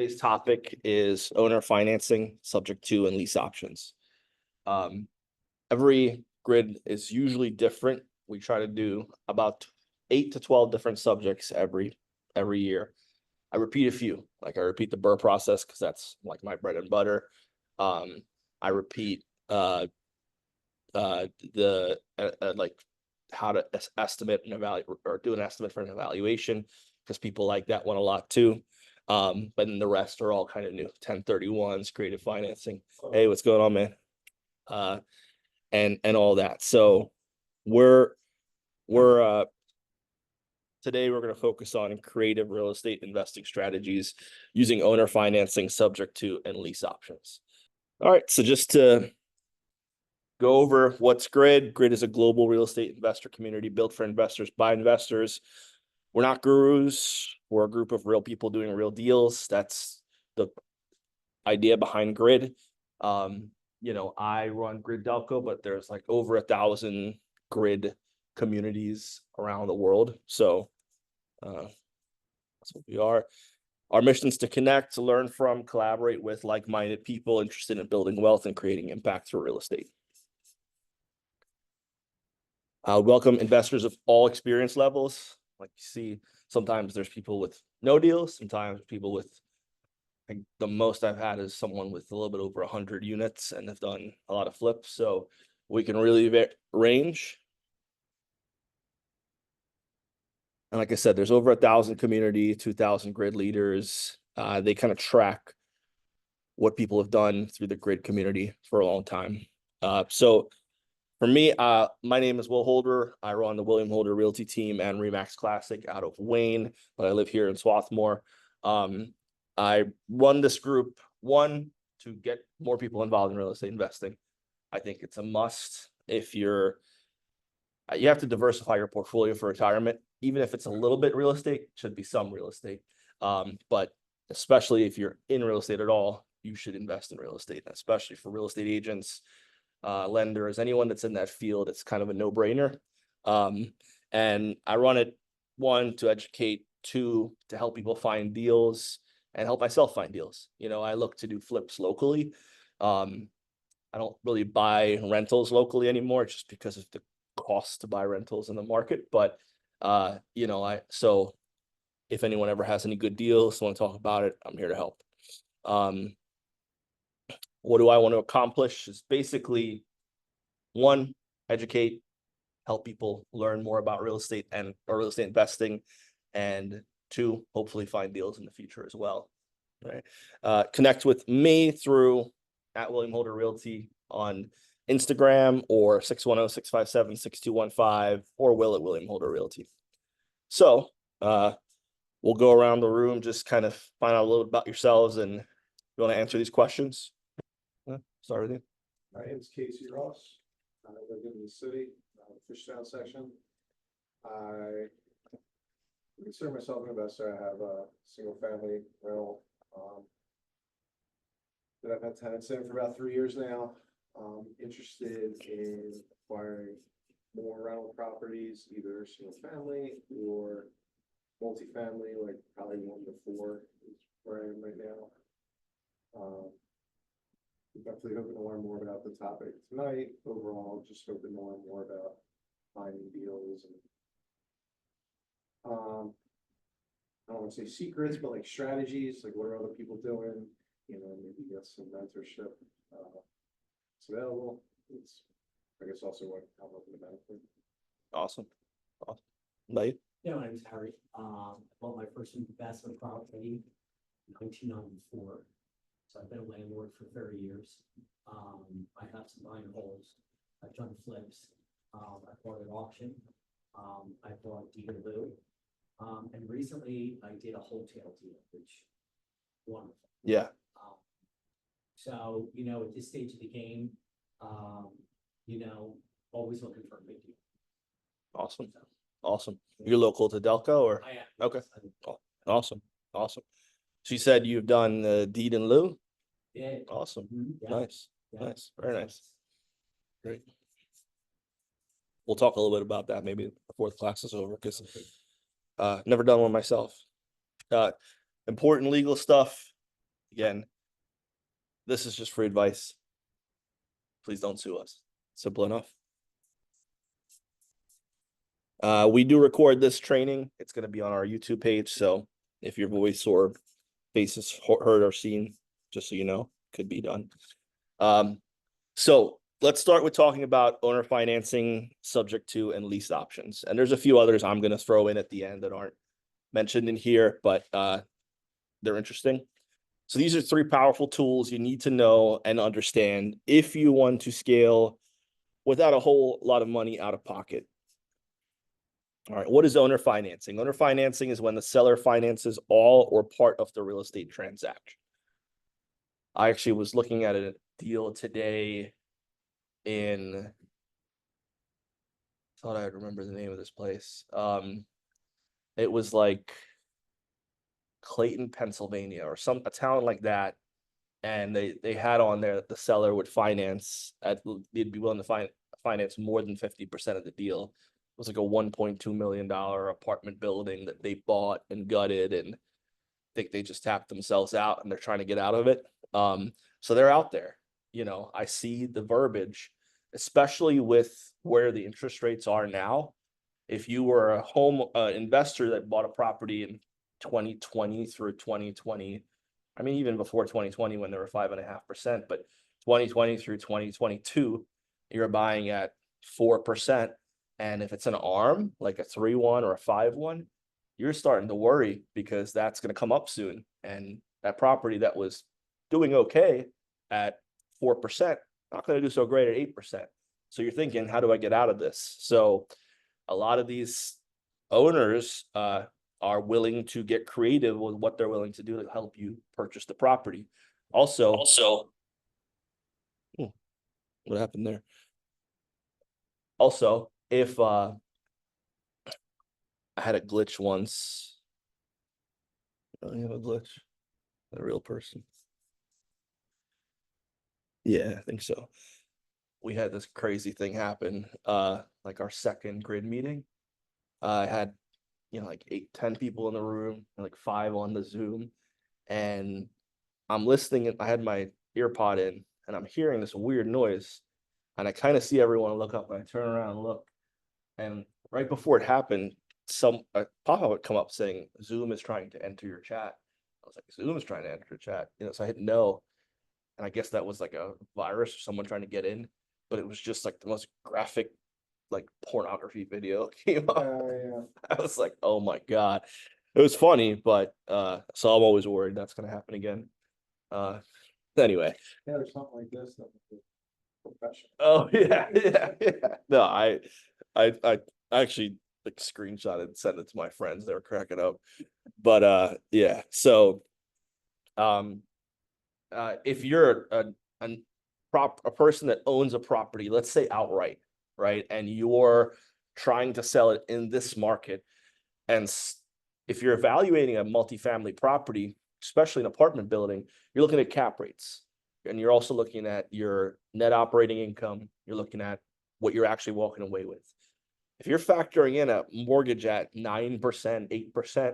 today's topic is owner financing subject to and lease options. Every grid is usually different. We try to do about 8 to 12 different subjects every year. I repeat a few, like I repeat the BRRRR process because that's like my bread and butter. I repeat like how to estimate and evaluate or do an estimate for an evaluation because people like that one a lot too. But then the rest are all kind of new 1031s, creative financing. Hey, what's going on, man? And all that. So we're today we're going to focus on creative real estate investing strategies using owner financing subject to and lease options. All right, so just to go over what's Grid. Grid is a global real estate investor community built for investors by investors. We're not gurus. We're a group of real people doing real deals. That's the idea behind Grid. You know, I run Grid DELCO, but there's like over 1,000 Grid communities around the world. So that's what we are. Our mission is to connect, to learn from, collaborate with like-minded people interested in building wealth and creating impact through real estate. Welcome investors of all experience levels. Like you see, sometimes there's people with no deals, sometimes people with, like the most I've had is someone with a little bit over 100 units and have done a lot of flips. So we can really range. And like I said, there's over 1,000 community, 2,000 grid leaders. They kind of track what people have done through the grid community for a long time. So for me, my name is Will Holder. I run the William Holder Realty team and RE/MAX Classic out of Wayne, but I live here in Swarthmore. I run this group, one, to get more people involved in real estate investing. I think it's a must. If you have to diversify your portfolio for retirement, even if it's a little bit real estate, it should be some real estate. But especially if you're in real estate at all, you should invest in real estate, especially for real estate agents, lenders, anyone that's in that field. It's kind of a no-brainer. And I run it, one, to educate, two, to help people find deals and help myself find deals. You know, I look to do flips locally. I don't really buy rentals locally anymore just because of the cost to buy rentals in the market. But you know, so if anyone ever has any good deals, want to talk about it, I'm here to help. What do I want to accomplish is basically, one, educate, help people learn more about real estate or real estate investing, and two, hopefully find deals in the future as well. Right. Connect with me through @William Holder Realty on Instagram or 610-657-6215 or Will@William Holder Realty. So we'll go around the room, just kind of find out a little bit about yourselves, and you want to answer these questions. Start with you. My name is Casey Ross. I live in the city, Fishtown section. I consider myself an investor. I have a single family rental that I've had tenants in for about 3 years now. Interested in acquiring more rental properties, either single family or multifamily, like probably 1 to 4 is where I am right now. Definitely hoping to learn more about the topic tonight. Overall, just hoping to learn more about finding deals and I don't want to say secrets, but like strategies, like what are other people doing? You know, maybe get some mentorship. It's available. It's, I guess, also what I'm looking to benefit. Awesome. Awesome. Yeah, my name is Harry. I bought my first investment property in 1994. So I've been a landlord for 30 years. I have some buy and holds. I've done flips. I bought at auction. I bought DELCO. And recently I did a wholesale deal, which wonderful. Yeah. So, you know, at this stage of the game, you know, always looking for a good deal. Awesome. Awesome. You're local to DELCO, or? I am. Okay. Awesome. Awesome. She said you've done the deed in lieu. Yeah. Awesome. Yeah. Nice. Yeah. Nice. Very nice. Great. We'll talk a little bit about that maybe before the class is over, because never done one myself. Important legal stuff. again, this is just free advice. Please don't sue us. Simple enough. We do record this training. It's going to be on our YouTube page. So if your voice or face is heard or seen, just so you know, could be done. So let's start with talking about owner financing, subject to, and lease options. And there's a few others I'm going to throw in at the end that aren't mentioned in here, but they're interesting. So these are 3 powerful tools you need to know and understand if you want to scale without a whole lot of money out of pocket. All right, what is owner financing? Owner financing is when the seller finances all or part of the real estate transaction. I actually was looking at a deal today in, thought I'd remember the name of this place. It was like Clayton, Pennsylvania, or a town like that. And they had on there that the seller would finance they'd be willing to finance more than 50% of the deal. It was like a $1.2 million apartment building that they bought and gutted, and I think they just tapped themselves out and they're trying to get out of it. So they're out there. You know, I see the verbiage, especially with where the interest rates are now. If you were a home investor that bought a property in 2020 through 2020, I mean, even before 2020 when they were 5.5%, but 2020 through 2022, you're buying at 4%. And if it's an ARM, like a 3-1 or a 5-1, you're starting to worry because that's going to come up soon. And that property that was doing okay at 4%, not going to do so great at 8%. So you're thinking, how do I get out of this? So a lot of these owners are willing to get creative with what they're willing to do to help you purchase the property. Also, what happened there? Also, if I had a glitch once, I have a glitch, a real person. Yeah, I think so. We had this crazy thing happen, like our second grid meeting. I had, like 8-10 people in the room, and like 5 on the Zoom, and I'm listening, and I had my ear pod in, and I'm hearing this weird noise, and I kind of see everyone look up, and I turn around and look, and right before it happened, a pop-up would come up saying, Zoom is trying to enter your chat. I was like, Zoom is trying to enter your chat, so I hit no, and I guess that was like a virus or someone trying to get in, but it was just like the most graphic, like pornography video came up. Yeah. I was like, oh my God. It was funny, but so I'm always worried that's gonna happen again. Anyway. Yeah, there's something like this that would be professional. Oh yeah. No, I actually like screenshot it and sent it to my friends. They were cracking up. But yeah. So if you're a person that owns a property, let's say outright, right? And you're trying to sell it in this market, and if you're evaluating a multifamily property, especially an apartment building, you're looking at cap rates, and you're also looking at your net operating income. You're looking at what you're actually walking away with. If you're factoring in a mortgage at 9%, 8%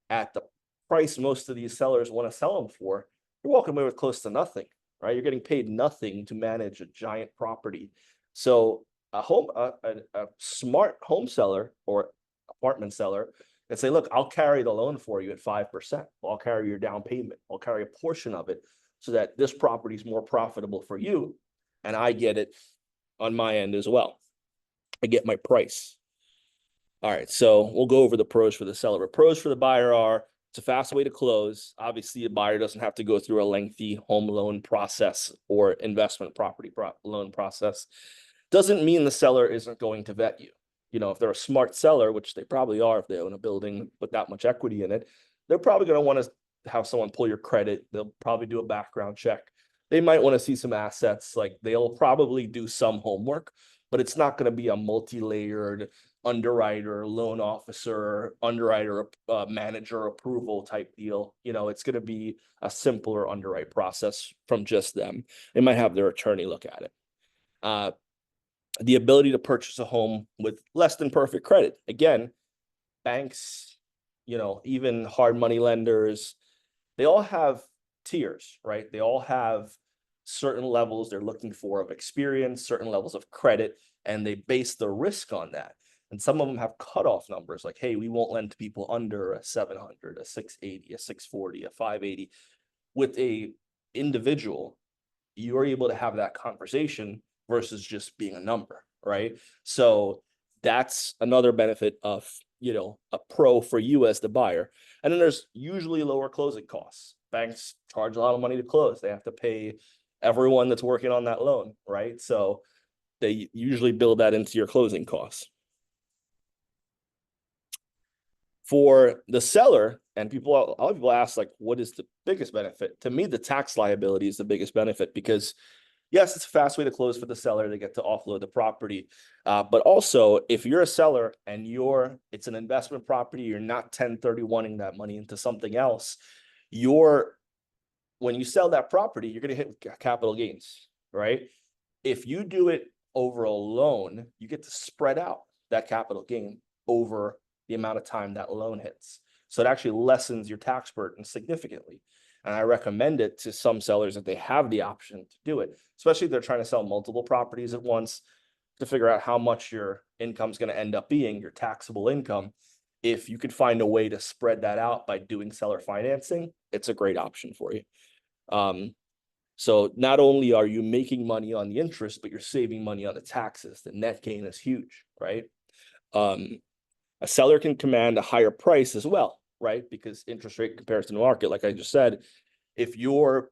at the price most of these sellers want to sell them for, you're walking away with close to nothing, right? You're getting paid nothing to manage a giant property. So a smart home seller or apartment seller and say, look, I'll carry the loan for you at 5%. I'll carry your down payment. I'll carry a portion of it so that this property is more profitable for you. And I get it on my end as well. I get my price. All right, so we'll go over the pros for the seller. But pros for the buyer are, it's a fast way to close. Obviously, a buyer doesn't have to go through a lengthy home loan process or investment property loan process. Doesn't mean the seller isn't going to vet you. If they're a smart seller, which they probably are if they own a building with that much equity in it, they're probably going to want to have someone pull your credit. They'll probably do a background check. They might want to see some assets. Like, they'll probably do some homework, but it's not going to be a multi-layered underwriter, loan officer, underwriter, manager approval type deal. It's going to be a simpler underwrite process from just them. They might have their attorney look at it. The ability to purchase a home with less than perfect credit. Again, banks, even hard money lenders, they all have tiers, right? They all have certain levels they're looking for of experience, certain levels of credit, and they base the risk on that. And some of them have cutoff numbers like, hey, we won't lend to people under a 700, a 680, a 640, a 580. With a individual, you're able to have that conversation versus just being a number, right? So that's another benefit of, a pro for you as the buyer. And then there's usually lower closing costs. Banks charge a lot of money to close. They have to pay everyone that's working on that loan, right? So they usually build that into your closing costs. For the seller, and a lot of people ask, like, what is the biggest benefit? To me, the tax liability is the biggest benefit because yes, it's a fast way to close for the seller. They get to offload the property. But also, if you're a seller and it's an investment property, you're not 1031ing that money into something else. When you sell that property, you're going to hit capital gains, right? If you do it over a loan, you get to spread out that capital gain over the amount of time that loan hits. So it actually lessens your tax burden significantly. And I recommend it to some sellers that they have the option to do it, especially if they're trying to sell multiple properties at once to figure out how much your income is going to end up being, your taxable income. If you could find a way to spread that out by doing seller financing, it's a great option for you. So not only are you making money on the interest, but you're saving money on the taxes. The net gain is huge, right? A seller can command a higher price as well, right? Because interest rate compares to the market, like I just said, if you're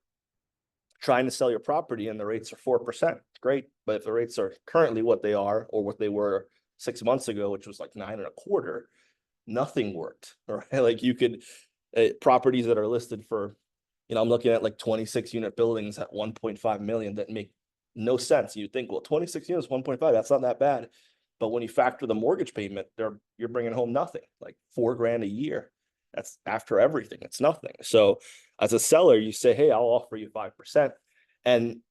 trying to sell your property and the rates are 4%, great. But if the rates are currently what they are, or what they were 6 months ago, which was like 9.25%, nothing worked, right? Like you could, properties that are listed for, I'm looking at like 26 unit buildings at 1.5 million that make no sense. You think, well, 26 units, 1.5, that's not that bad. But when you factor the mortgage payment, you're bringing home nothing, like $4,000 a year. That's after everything. It's nothing. So as a seller, you say, hey, I'll offer you 5%. And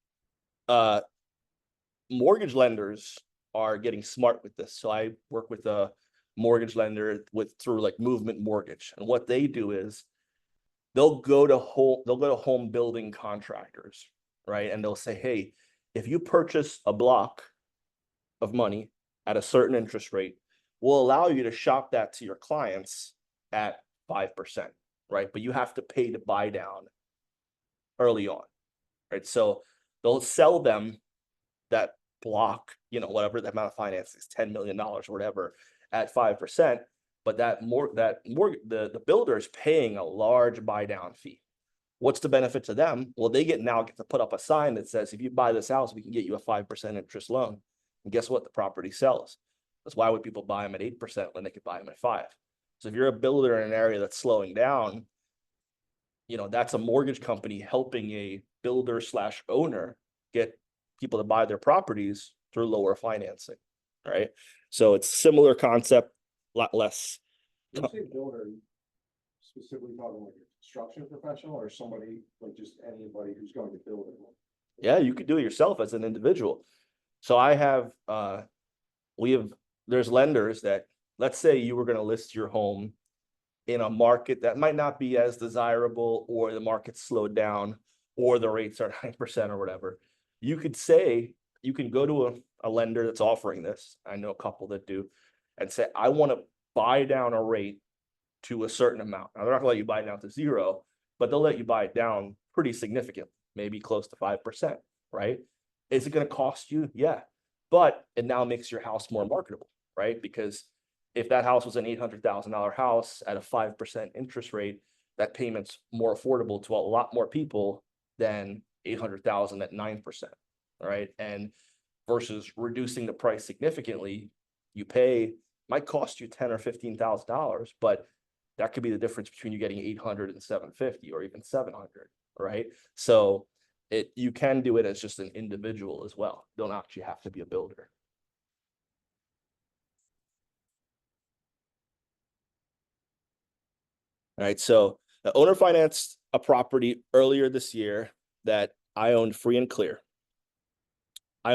mortgage lenders are getting smart with this. So I work with a mortgage lender through like Movement Mortgage. And what they do is they'll go to home building contractors, right? And they'll say, hey, if you purchase a block of money at a certain interest rate, we'll allow you to shop that to your clients at 5%, right? But you have to pay to buy down early on, right? So they'll sell them that block, whatever the amount of finance is, $10 million or whatever, at 5%. But the builder is paying a large buy down fee. What's the benefit to them? Well, they get to put up a sign that says, if you buy this house, we can get you a 5% interest loan. And guess what? The property sells. That's why would people buy them at 8% when they could buy them at 5%? So if you're a builder in an area that's slowing down, that's a mortgage company helping a builder / owner get people to buy their properties through lower financing, right? So it's similar concept, a lot less. When you say builder, specifically talking like a construction professional or somebody, like just anybody who's going to build it? Yeah, you could do it yourself as an individual. So there's lenders that, let's say you were going to list your home in a market that might not be as desirable, or the market's slowed down, or the rates are 9% or whatever. You can go to a lender that's offering this. I know a couple that do, and say, I want to buy down a rate to a certain amount. Now, they're not gonna let you buy it down to 0, but they'll let you buy it down pretty significant, maybe close to 5%, right? Is it going to cost you? Yeah. But it now makes your house more marketable, right? Because if that house was an $800,000 house at a 5% interest rate, that payment's more affordable to a lot more people than 800,000 at 9%, right? And versus reducing the price significantly, might cost you $10,000 or $15,000, but that could be the difference between you getting 800 and 750 or even 700, right? So you can do it as just an individual as well. Don't actually have to be a builder. All right, so the owner financed a property earlier this year that I owned free and clear. I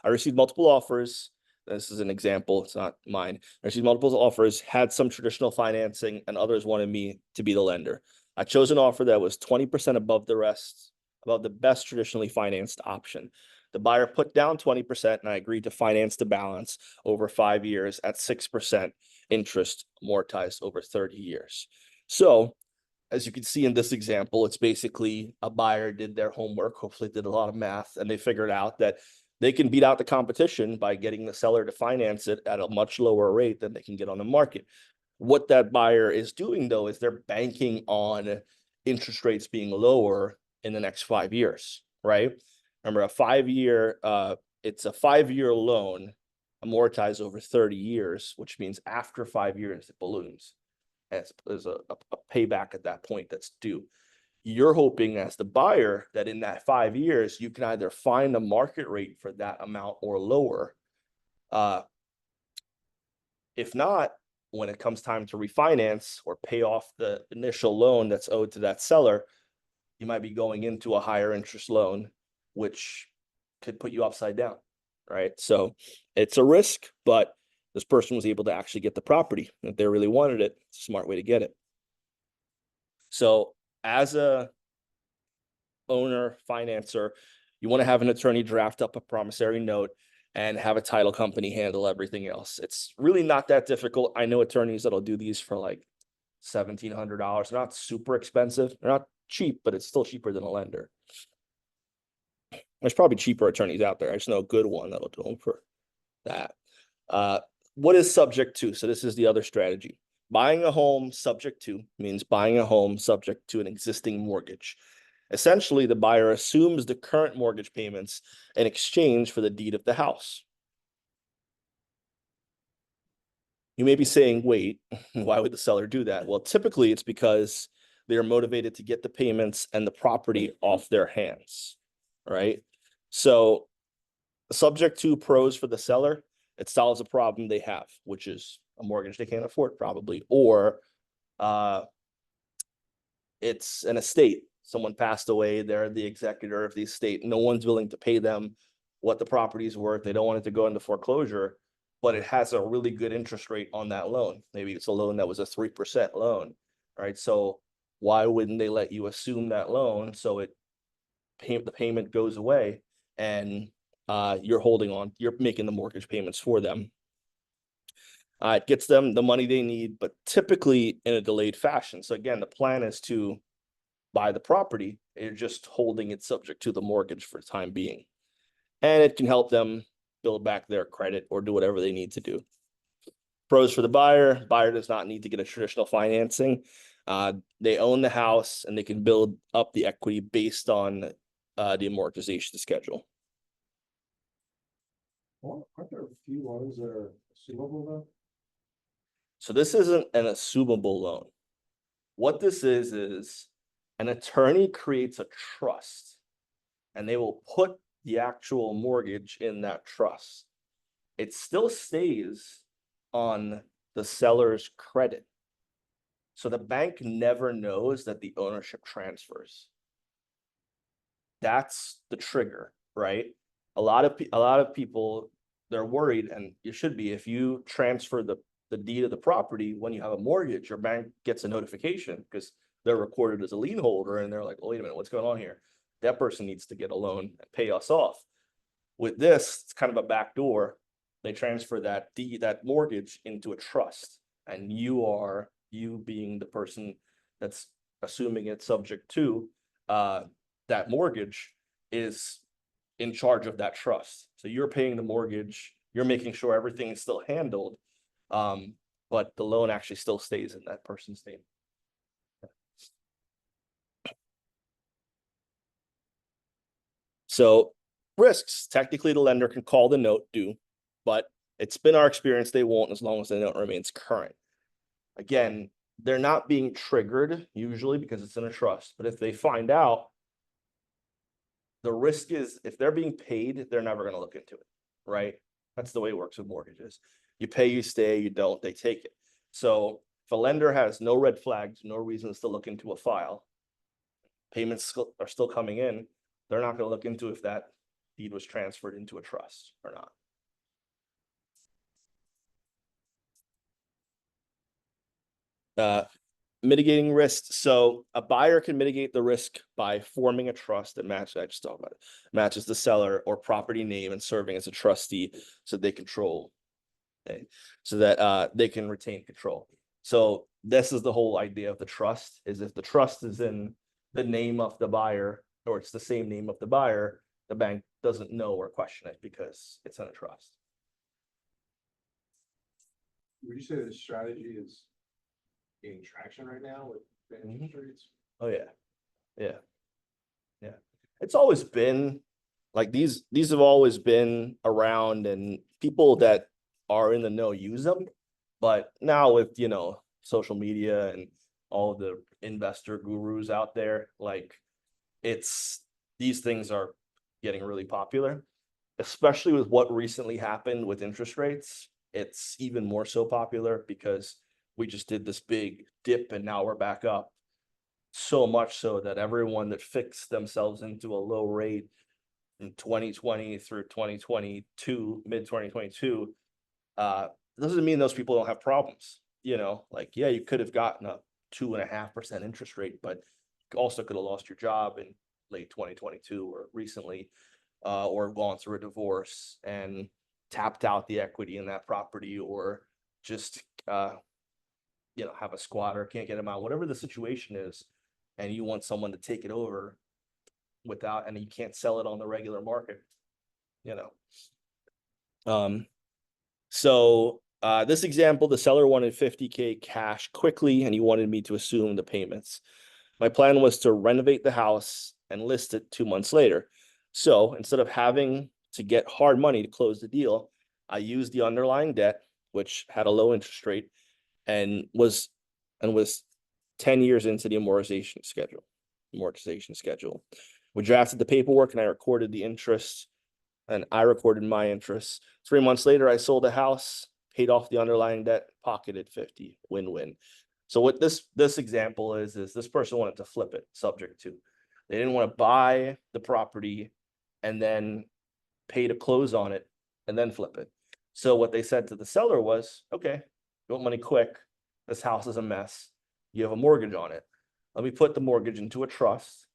received multiple offers. This is an example, it's not mine. I received multiple offers, had some traditional financing, and others wanted me to be the lender. I chose an offer that was 20% above the rest, above the best traditionally financed option. The buyer put down 20% and I agreed to finance the balance over 5 years at 6% interest amortized over 30 years. So as you can see in this example, it's basically a buyer did their homework, hopefully did a lot of math, and they figured out that they can beat out the competition by getting the seller to finance it at a much lower rate than they can get on the market. What that buyer is doing though, is they're banking on interest rates being lower in the next 5 years, right? Remember it's a 5-year loan amortized over 30 years, which means after 5 years, it balloons. As a payback at that point that's due. You're hoping as the buyer that in that 5 years, you can either find a market rate for that amount or lower. If not, when it comes time to refinance or pay off the initial loan that's owed to that seller, you might be going into a higher interest loan, which could put you upside down, right? So it's a risk, but this person was able to actually get the property. If they really wanted it, it's a smart way to get it. So as a owner, financer, you want to have an attorney draft up a promissory note and have a title company handle everything else. It's really not that difficult. I know attorneys that'll do these for like $1,700. They're not super expensive. They're not cheap, but it's still cheaper than a lender. There's probably cheaper attorneys out there. I just know a good one that'll do them for that. What is subject to? So this is the other strategy. Buying a home subject to means buying a home subject to an existing mortgage. Essentially, the buyer assumes the current mortgage payments in exchange for the deed of the house. You may be saying, wait, why would the seller do that? Well, typically it's because they are motivated to get the payments and the property off their hands, right? So subject to pros for the seller, it solves a problem they have, which is a mortgage they can't afford probably, or it's an estate. Someone passed away, they're the executor of the estate. No one's willing to pay them what the property is worth. They don't want it to go into foreclosure, but it has a really good interest rate on that loan. Maybe it's a loan that was a 3% loan, right? So why wouldn't they let you assume that loan so the payment goes away and you're making the mortgage payments for them. It gets them the money they need, but typically in a delayed fashion. So again, the plan is to buy the property. You're just holding it subject to the mortgage for the time being. And it can help them build back their credit or do whatever they need to do. Pros for the buyer. Buyer does not need to get a traditional financing. They own the house and they can build up the equity based on the amortization schedule. Well, aren't there a few loans that are assumable though? So this isn't an assumable loan. What this is an attorney creates a trust and they will put the actual mortgage in that trust. It still stays on the seller's credit. So the bank never knows that the ownership transfers. That's the trigger, right? A lot of people, they're worried, and you should be, if you transfer the deed of the property when you have a mortgage, your bank gets a notification because they're recorded as a lien holder and they're like, oh, wait a minute, what's going on here? That person needs to get a loan and pay us off. With this, it's kind of a back door. They transfer that mortgage into a trust, and you being the person that's assuming it's subject to that mortgage is in charge of that trust. So you're paying the mortgage, you're making sure everything is still handled, but the loan actually still stays in that person's name. So risks, technically the lender can call the note due, but it's been our experience they won't as long as the note remains current. Again, they're not being triggered usually because it's in a trust, but if they find out, the risk is if they're being paid, they're never going to look into it, right? That's the way it works with mortgages. You pay, you stay, you don't, they take it. So if a lender has no red flags, no reasons to look into a file, payments are still coming in, they're not going to look into if that deed was transferred into a trust or not. Mitigating risk. So a buyer can mitigate the risk by forming a trust that matches, I just talked about it, matches the seller or property name and serving as a trustee so they control. Okay, so that they can retain control. So this is the whole idea of the trust, is if the trust is in the name of the buyer or it's the same name of the buyer, the bank doesn't know or question it because it's in a trust. Would you say this strategy is gaining traction right now with the interest rates? Oh yeah. Yeah. It's always been like these have always been around, and people that are in the know use them. But now with, social media and all the investor gurus out there, like these things are getting really popular, especially with what recently happened with interest rates. It's even more so popular because we just did this big dip and now we're back up. So much so that everyone that fixed themselves into a low rate in 2020 through 2022, mid 2022, doesn't mean those people don't have problems. Like, yeah, you could have gotten a 2.5% interest rate, but you also could have lost your job in late 2022 or recently, or gone through a divorce and tapped out the equity in that property, or just have a squatter, can't get them out, whatever the situation is, and you want someone to take it over and you can't sell it on the regular market, you know. So this example, the seller wanted 50K cash quickly and he wanted me to assume the payments. My plan was to renovate the house and list it 2 months later. So instead of having to get hard money to close the deal, I used the underlying debt, which had a low interest rate and was 10 years into the amortization schedule. We drafted the paperwork and I recorded the interest and I recorded my interest. 3 months later, I sold the house, paid off the underlying debt, pocketed 50, win-win. So what this example is this person wanted to flip it, subject to. They didn't want to buy the property and then pay to close on it and then flip it. So what they said to the seller was, okay, you want money quick, this house is a mess, you have a mortgage on it. Let me put the mortgage into a trust.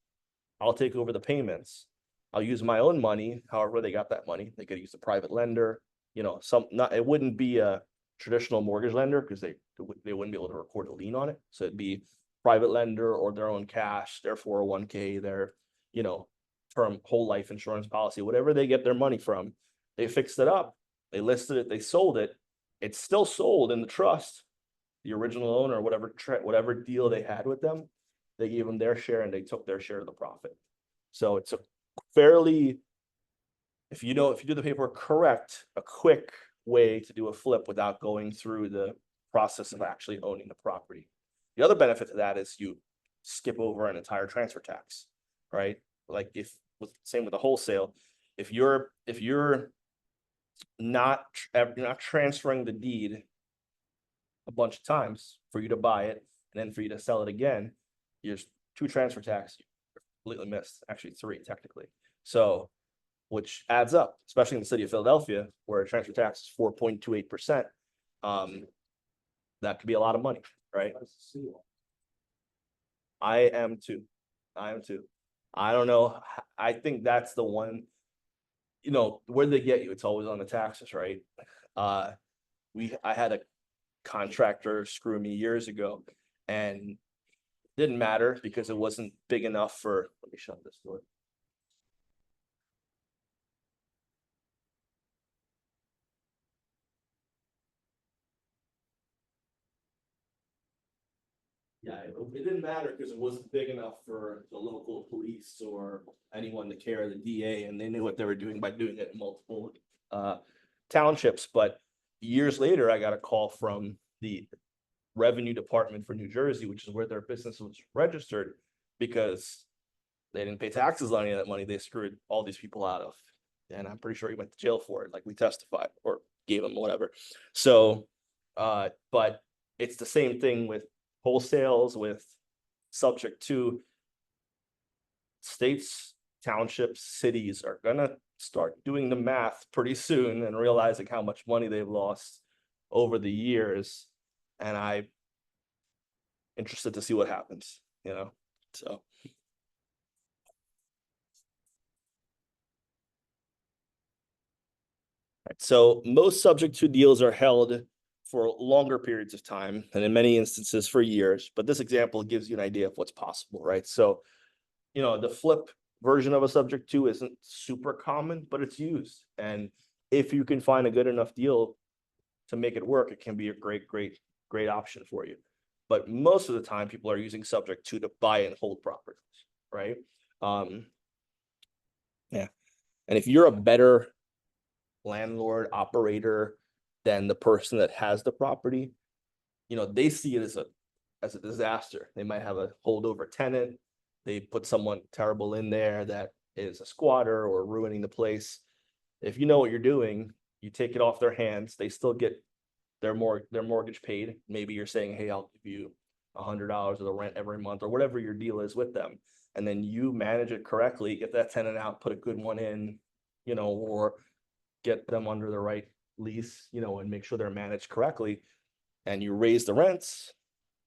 I'll take over the payments. I'll use my own money, however they got that money. They could use a private lender, it wouldn't be a traditional mortgage lender because they wouldn't be able to record a lien on it. So it'd be private lender or their own cash, their 401k, their, term whole life insurance policy, whatever they get their money from. They fixed it up, they listed it, they sold it. It's still sold in the trust. The original owner, whatever deal they had with them, they gave them their share and they took their share of the profit. So it's a fairly, if you do the paperwork correct, a quick way to do a flip without going through the process of actually owning the property. The other benefit to that is you skip over an entire transfer tax, right? Like same with the wholesale, if you're not transferring the deed a bunch of times for you to buy it and then for you to sell it again, there's 2 transfer tax you completely missed, actually 3 technically. So which adds up, especially in the city of Philadelphia, where a transfer tax is 4.28%. That could be a lot of money, right? I am too. I don't know. I think that's the one, where they get you, it's always on the taxes, right? I had a contractor screw me years ago and didn't matter because it wasn't big enough for, let me shut this door. Yeah, it didn't matter because it wasn't big enough for the local police or anyone to care, the DA, and they knew what they were doing by doing it in multiple townships. But years later, I got a call from the revenue department for New Jersey, which is where their business was registered, because they didn't pay taxes on any of that money. They screwed all these people out of, and I'm pretty sure he went to jail for it. Like we testified or gave him whatever. So, but it's the same thing with wholesales, with subject to states, townships, cities are gonna start doing the math pretty soon and realizing how much money they've lost over the years. And interested to see what happens, so. So most subject to deals are held for longer periods of time, and in many instances for years, but this example gives you an idea of what's possible, right? So, the flip version of a subject to isn't super common, but it's used. And if you can find a good enough deal to make it work, it can be a great option for you. But most of the time, people are using subject to buy and hold properties, right? Yeah. And if you're a better landlord operator than the person that has the property, they see it as a disaster. They might have a holdover tenant. They put someone terrible in there that is a squatter or ruining the place. If you know what you're doing, you take it off their hands. They still get their mortgage paid. Maybe you're saying, hey, I'll give you $100 of the rent every month or whatever your deal is with them. And then you manage it correctly, get that tenant out, put a good one in, or get them under the right lease, and make sure they're managed correctly. And you raise the rents,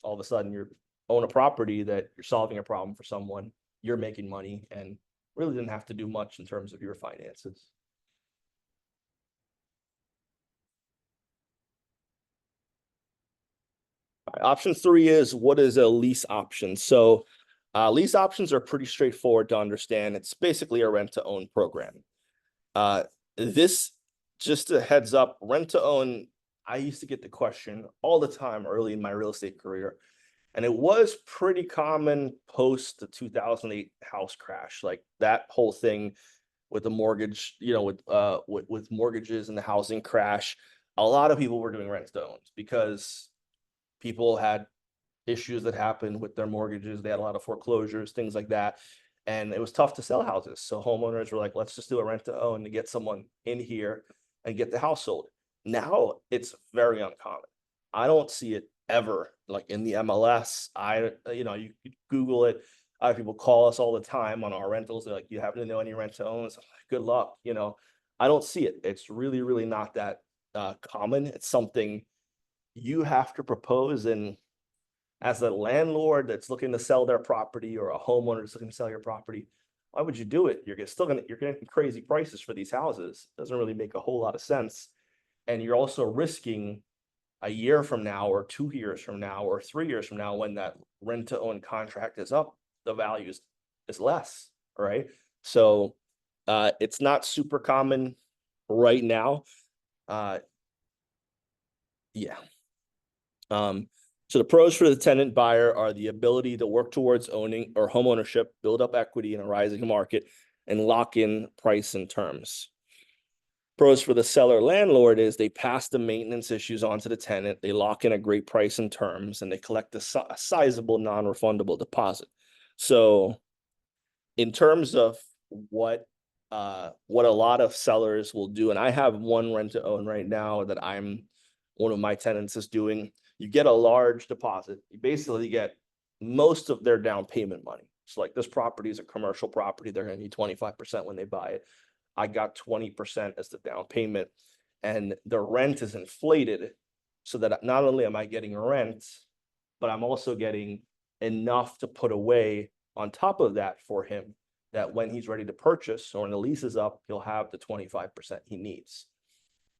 all of a sudden you own a property that you're solving a problem for someone, you're making money, and really didn't have to do much in terms of your finances. Option 3 is, what is a lease option? So lease options are pretty straightforward to understand. It's basically a rent to own program. This, just a heads up, rent to own, I used to get the question all the time early in my real estate career. And it was pretty common post the 2008 house crash, like that whole thing with the mortgage, with mortgages and the housing crash. A lot of people were doing rent to owns because people had issues that happened with their mortgages. They had a lot of foreclosures, things like that. And it was tough to sell houses. So homeowners were like, let's just do a rent to own to get someone in here and get the house sold. Now it's very uncommon. I don't see it ever, like in the MLS. You could Google it. I have people call us all the time on our rentals. They're like, you happen to know any rent to owns? Good luck. I don't see it. It's really, really not that common. It's something you have to propose, and as a landlord that's looking to sell their property or a homeowner that's looking to sell your property, why would you do it? You're getting crazy prices for these houses. Doesn't really make a whole lot of sense. And you're also risking a year from now or 2 years from now or 3 years from now, when that rent to own contract is up, the value is less, right? So it's not super common right now. Yeah. So the pros for the tenant buyer are the ability to work towards owning or homeownership, build up equity in a rising market, and lock in price and terms. Pros for the seller landlord is they pass the maintenance issues on to the tenant, they lock in a great price and terms, and they collect a sizable non-refundable deposit. So in terms of what a lot of sellers will do, and I have one rent to own right now that one of my tenants is doing. You get a large deposit. You basically get most of their down payment money. So like, this property is a commercial property. They're going to need 25% when they buy it. I got 20% as the down payment, and the rent is inflated so that not only am I getting rent, but I'm also getting enough to put away on top of that for him, that when he's ready to purchase or when the lease is up, he'll have the 25% he needs.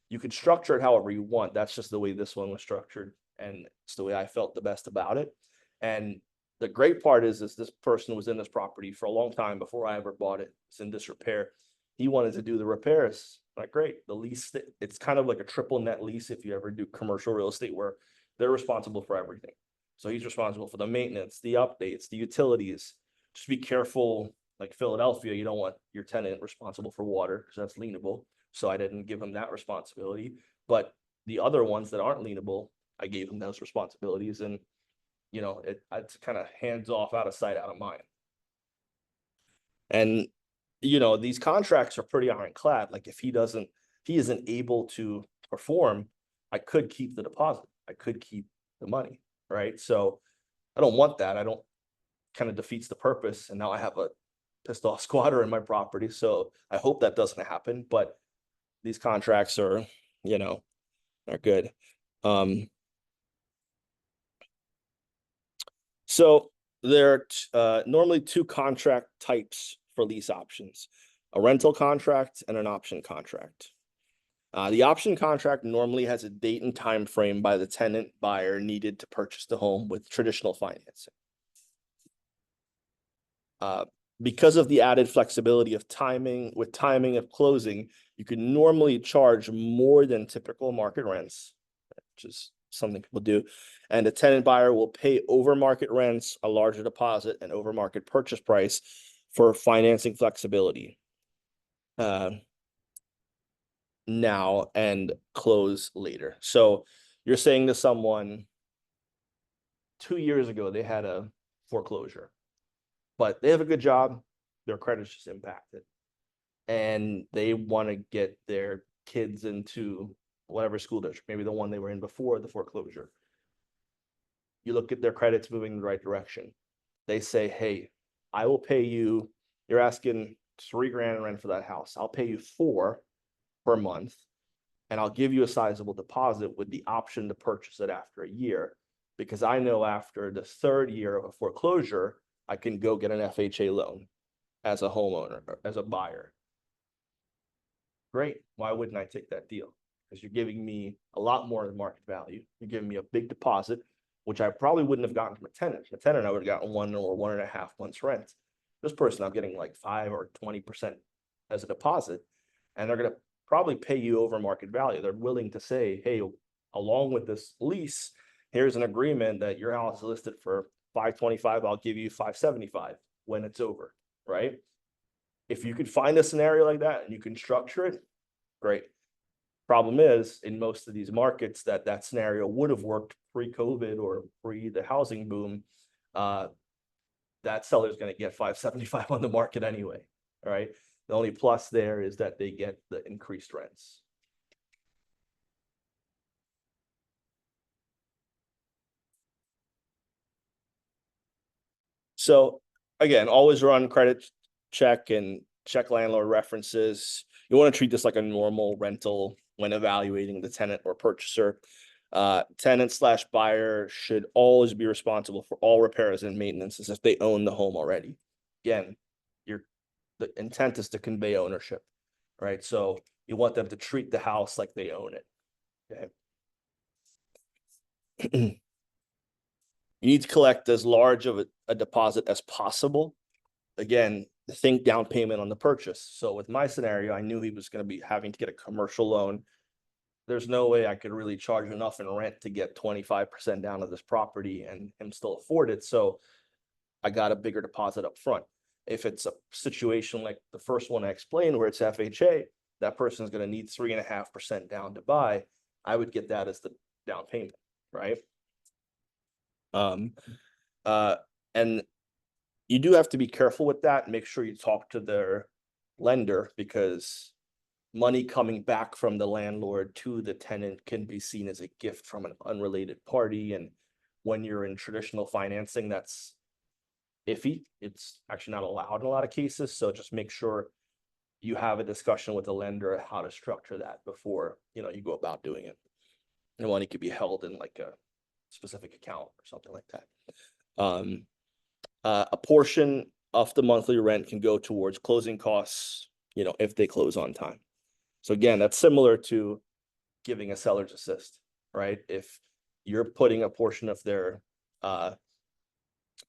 You could structure it however you want. That's just the way this one was structured, and it's the way I felt the best about it. And the great part is this person was in this property for a long time before I ever bought it. It's in disrepair. He wanted to do the repairs. Like, great. The lease, it's kind of like a triple net lease if you ever do commercial real estate, where they're responsible for everything. So he's responsible for the maintenance, the updates, the utilities. Just be careful, like Philadelphia, you don't want your tenant responsible for water because that's lienable. So I didn't give him that responsibility. But the other ones that aren't lienable, I gave him those responsibilities. And it's kind of hands off, out of sight, out of mind. And these contracts are pretty ironclad. Like, if he isn't able to perform, I could keep the deposit. I could keep the money, right? So I don't want that. I don't, kind of defeats the purpose. And now I have a pissed off squatter in my property. So I hope that doesn't happen. But these contracts are, are good. So there are normally two contract types for lease options, a rental contract and an option contract. The option contract normally has a date and time frame by the tenant buyer needed to purchase the home with traditional financing. Because of the added flexibility of timing of closing, you can normally charge more than typical market rents, which is something people do. And a tenant buyer will pay over market rents, a larger deposit, and over market purchase price for financing flexibility. Now and close later. So you're saying to someone 2 years ago, they had a foreclosure, but they have a good job, their credit's just impacted, and they want to get their kids into whatever school district, maybe the one they were in before the foreclosure. You look at their credits moving in the right direction. They say, hey, I will pay you, you're asking $3,000 rent for that house. I'll pay you $4,000 per month, and I'll give you a sizable deposit with the option to purchase it after a year. Because I know after the 3rd year of a foreclosure, I can go get an FHA loan as a homeowner, or as a buyer. Great. Why wouldn't I take that deal? Because you're giving me a lot more than market value. You're giving me a big deposit, which I probably wouldn't have gotten from a tenant. A tenant, I would have gotten 1 or 1.5 months rent. This person, I'm getting like 5 or 20% as a deposit, and they're going to probably pay you over market value. They're willing to say, hey, along with this lease, here's an agreement that your house is listed for $525. I'll give you $575 when it's over, right? If you could find a scenario like that and you can structure it, great. Problem is, in most of these markets, that scenario would have worked pre-COVID or pre the housing boom. That seller's going to get $575 on the market anyway, all right? The only plus there is that they get the increased rents. So again, always run credit check and check landlord references. You want to treat this like a normal rental when evaluating the tenant or purchaser. Tenant/buyer should always be responsible for all repairs and maintenance as if they own the home already. Again, the intent is to convey ownership, right? So you want them to treat the house like they own it. Okay. You need to collect as large of a deposit as possible. Again, think down payment on the purchase. So with my scenario, I knew he was going to be having to get a commercial loan. There's no way I could really charge enough in rent to get 25% down of this property and still afford it. So I got a bigger deposit up front. If it's a situation like the first one I explained where it's FHA, that person is going to need 3.5% down to buy. I would get that as the down payment, right? And you do have to be careful with that and make sure you talk to their lender, because money coming back from the landlord to the tenant can be seen as a gift from an unrelated party. And when you're in traditional financing, that's iffy. It's actually not allowed in a lot of cases. So just make sure you have a discussion with the lender how to structure that before, you go about doing it. And money could be held in like a specific account or something like that. A portion of the monthly rent can go towards closing costs, if they close on time. So again, that's similar to giving a seller's assist, right? If you're putting a portion of their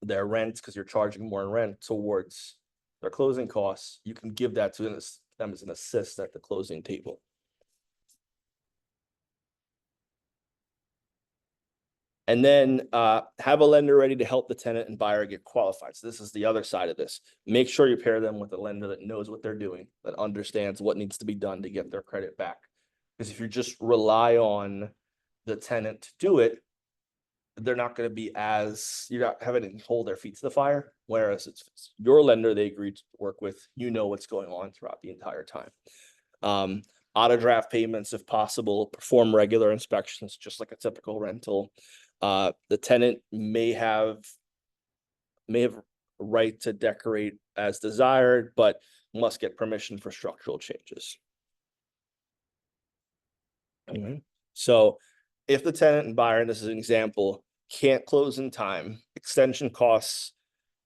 rent, because you're charging more rent, towards their closing costs, you can give that to them as an assist at the closing table. And then have a lender ready to help the tenant and buyer get qualified. So this is the other side of this. Make sure you pair them with a lender that knows what they're doing, that understands what needs to be done to get their credit back. Because if you just rely on the tenant to do it, they're not going to be you're not having to hold their feet to the fire. Whereas it's your lender they agreed to work with, what's going on throughout the entire time. Auto draft payments if possible, perform regular inspections, just like a typical rental. The tenant may have a right to decorate as desired, but must get permission for structural changes. So if the tenant and buyer, and this is an example, can't close in time, extension costs,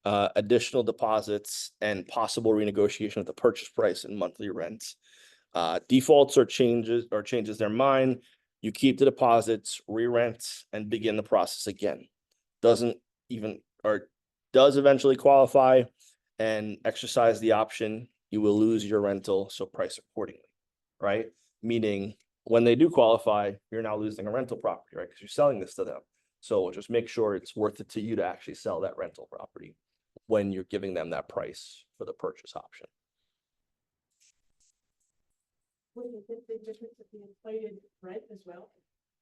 additional deposits, and possible renegotiation of the purchase price and monthly rents. Defaults or changes their mind, you keep the deposits, re-rent, and begin the process again. Doesn't even, or does eventually qualify and exercise the option, you will lose your rental, so price accordingly, right? Meaning, when they do qualify, you're now losing a rental property, right? Because you're selling this to them. So just make sure it's worth it to you to actually sell that rental property when you're giving them that price for the purchase option. Would you get the difference of the inflated rent as well?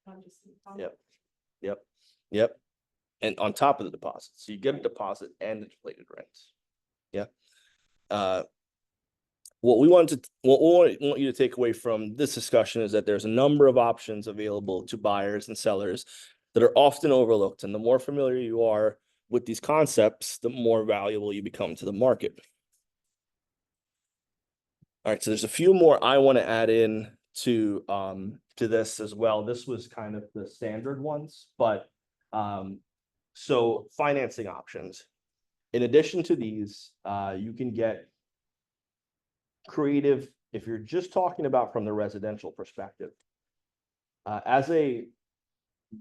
Not just the cost? Yep. And on top of the deposit, so you get a deposit and inflated rents. Yeah. What we want you to take away from this discussion is that there's a number of options available to buyers and sellers that are often overlooked. And the more familiar you are with these concepts, the more valuable you become to the market. All right, so there's a few more I want to add in to this as well. This was kind of the standard ones, but so financing options. In addition to these, you can get creative if you're just talking about from the residential perspective. As a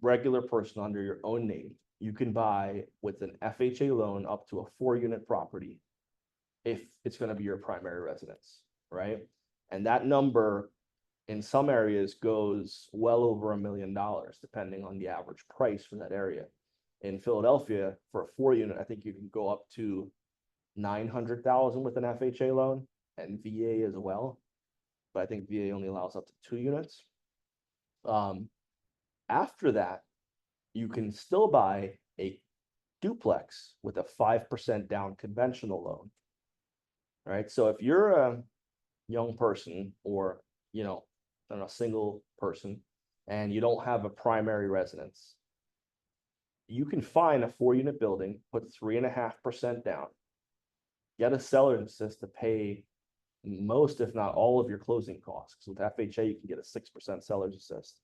regular person under your own name, you can buy with an FHA loan up to a 4-unit property if it's going to be your primary residence, right? And that number in some areas goes well over $1 million, depending on the average price for that area. In Philadelphia, for a 4-unit, I think you can go up to 900,000 with an FHA loan, and VA as well. But I think VA only allows up to 2 units. After that, you can still buy a duplex with a 5% down conventional loan. All right. So if you're a young person or, a single person and you don't have a primary residence, you can find a 4-unit building, put 3.5% down, get a seller's assist to pay most, if not all, of your closing costs. Because with FHA, you can get a 6% seller's assist.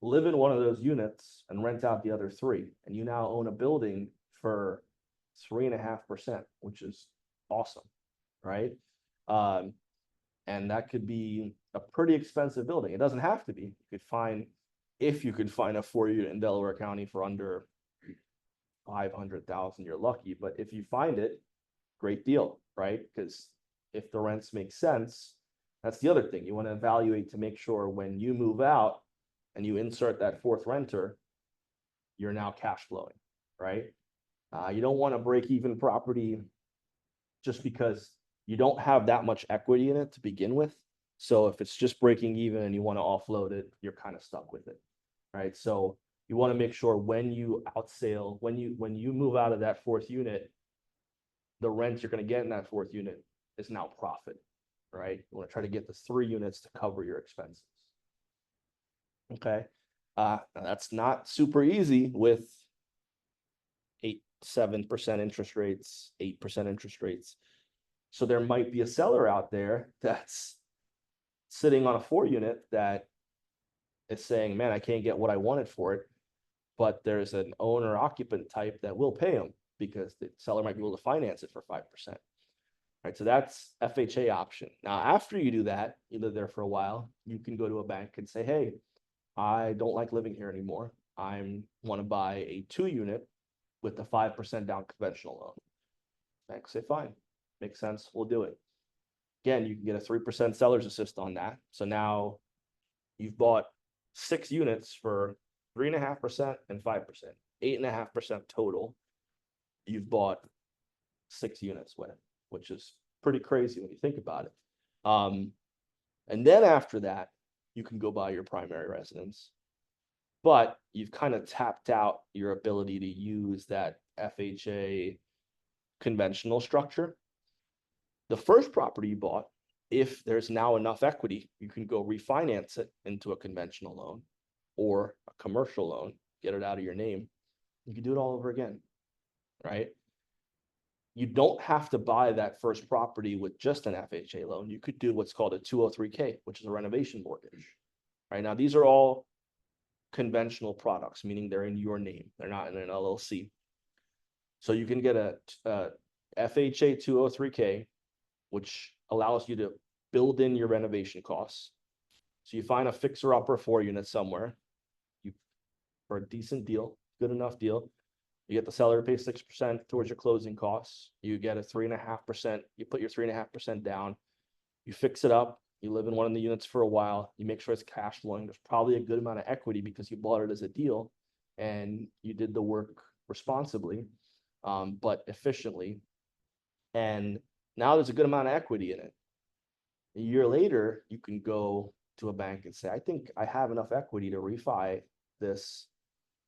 Live in one of those units and rent out the other 3, and you now own a building for 3.5%, which is awesome, right? And that could be a pretty expensive building. It doesn't have to be. If you could find a 4-unit in Delaware County for under 500,000, you're lucky. But if you find it, great deal, right? Because if the rents make sense, that's the other thing. You want to evaluate to make sure when you move out and you insert that 4th renter, you're now cash flowing, right? You don't want to break even property just because you don't have that much equity in it to begin with. So if it's just breaking even and you want to offload it, you're kind of stuck with it, right? So you want to make sure when you outsale, when you move out of that 4th unit, the rent you're going to get in that 4th unit is now profit, right? You want to try to get the 3 units to cover your expenses. Okay. Now that's not super easy with 7% interest rates, 8% interest rates. So there might be a seller out there that's sitting on a 4-unit that is saying, man, I can't get what I wanted for it, but there's an owner occupant type that will pay them because the seller might be able to finance it for 5%. Right, so that's FHA option. Now, after you do that, you live there for a while, you can go to a bank and say, hey, I don't like living here anymore. I want to buy a 2-unit with the 5% down conventional loan. Bank say, fine, makes sense, we'll do it. Again, you can get a 3% seller's assist on that. So now you've bought 6 units for 3.5% and 5%, 8.5% total. You've bought 6 units with it, which is pretty crazy when you think about it. And then after that, you can go buy your primary residence, but you've kind of tapped out your ability to use that FHA conventional structure. The first property you bought, if there's now enough equity, you can go refinance it into a conventional loan or a commercial loan, get it out of your name. You can do it all over again, right? You don't have to buy that first property with just an FHA loan. You could do what's called a 203K, which is a renovation mortgage, right? Now, these are all conventional products, meaning they're in your name, they're not in an LLC. So you can get a FHA 203K, which allows you to build in your renovation costs. So you find a fixer-upper 4 unit somewhere, for a decent deal, good enough deal. You get the seller to pay 6% towards your closing costs. You get a 3.5%. You put your 3.5% down. You fix it up. You live in one of the units for a while. You make sure it's cash flowing. There's probably a good amount of equity because you bought it as a deal and you did the work responsibly, but efficiently. And now there's a good amount of equity in it. A year later, you can go to a bank and say, I think I have enough equity to refi this.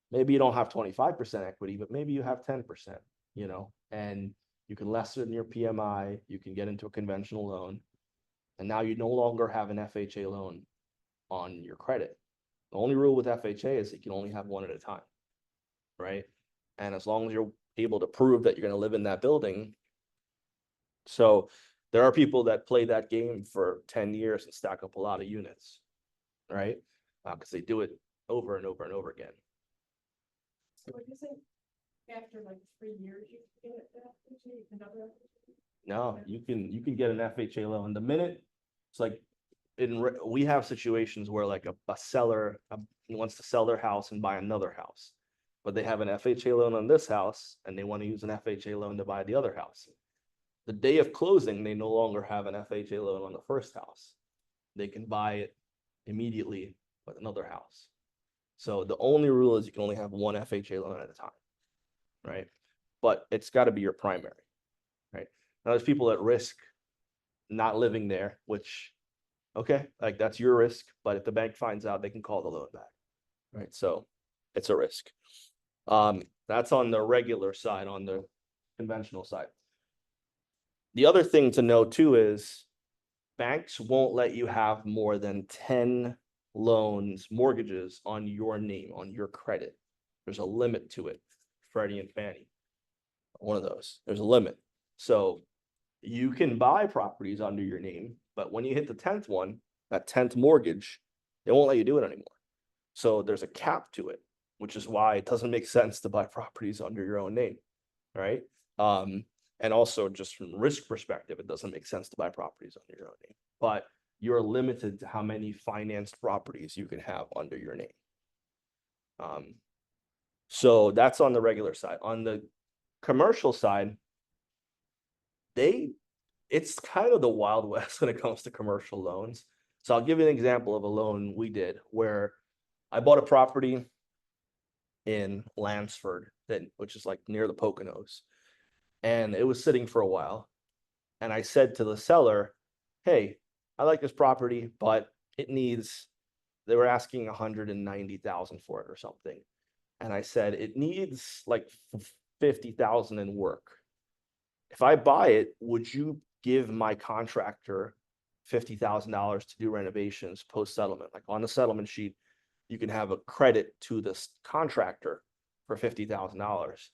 Maybe you don't have 25% equity, but maybe you have 10%, and you can lessen your PMI, you can get into a conventional loan. And now you no longer have an FHA loan on your credit. The only rule with FHA is that you can only have one at a time, right? And as long as you're able to prove that you're going to live in that building. So there are people that play that game for 10 years and stack up a lot of units, right? Because they do it over and over and over again. So what is it? After like 3 years, you can get another? No, you can get an FHA loan. The minute it's like we have situations where like a seller wants to sell their house and buy another house, but they have an FHA loan on this house and they want to use an FHA loan to buy the other house. The day of closing, they no longer have an FHA loan on the first house. They can buy it immediately with another house. So the only rule is you can only have one FHA loan at a time, right? But it's got to be your primary, right? Now there's people at risk not living there, which, okay, like that's your risk, but if the bank finds out, they can call the loan back, right? So it's a risk. That's on the regular side, on the conventional side. The other thing to know too is banks won't let you have more than 10 mortgages on your name, on your credit. There's a limit to it. Freddie and Fannie, one of those. There's a limit. So you can buy properties under your name, but when you hit the 10th one, that 10th mortgage, they won't let you do it anymore. So there's a cap to it, which is why it doesn't make sense to buy properties under your own name, right? And also just from a risk perspective, it doesn't make sense to buy properties under your own name. But you're limited to how many financed properties you can have under your name. So that's on the regular side. On the commercial side, it's kind of the Wild West when it comes to commercial loans. So I'll give you an example of a loan we did where I bought a property in Lansford, which is like near the Poconos, and it was sitting for a while. And I said to the seller, hey, I like this property, but they were asking 190,000 for it or something. And I said, it needs like 50,000 in work. If I buy it, would you give my contractor $50,000 to do renovations post-settlement? Like on the settlement sheet, you can have a credit to this contractor for $50,000.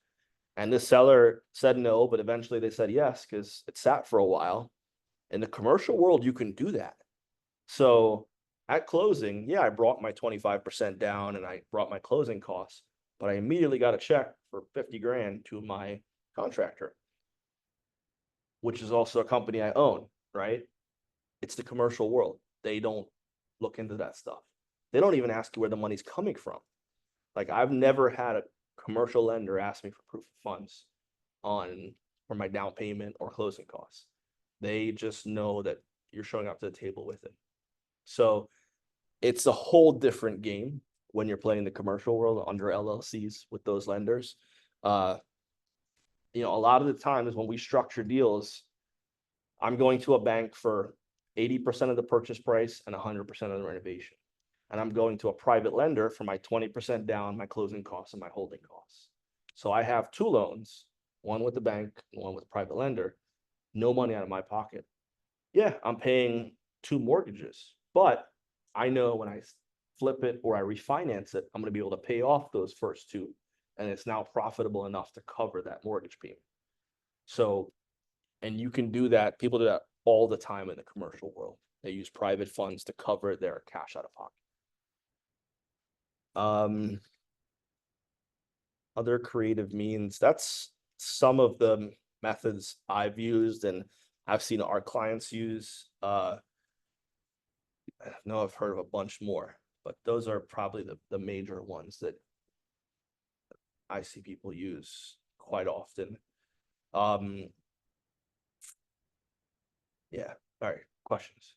And this seller said no, but eventually they said yes, because it sat for a while. In the commercial world, you can do that. So at closing, yeah, I brought my 25% down and I brought my closing costs, but I immediately got a check for 50 grand to my contractor, which is also a company I own, right? It's the commercial world. They don't look into that stuff. They don't even ask you where the money's coming from. Like I've never had a commercial lender ask me for proof of funds for my down payment or closing costs. They just know that you're showing up to the table with it. So it's a whole different game when you're playing the commercial world under LLCs with those lenders. A lot of the times when we structure deals, I'm going to a bank for 80% of the purchase price and 100% of the renovation. And I'm going to a private lender for my 20% down, my closing costs, and my holding costs. So I have two loans, one with the bank and one with a private lender, no money out of my pocket. Yeah, I'm paying two mortgages, but I know when I flip it or I refinance it, I'm going to be able to pay off those first two. And it's now profitable enough to cover that mortgage payment. So, and you can do that. People do that all the time in the commercial world. They use private funds to cover their cash out of pocket. Other creative means, that's some of the methods I've used and I've seen our clients use. I know I've heard of a bunch more, but those are probably the major ones that I see people use quite often. Yeah, all right, questions?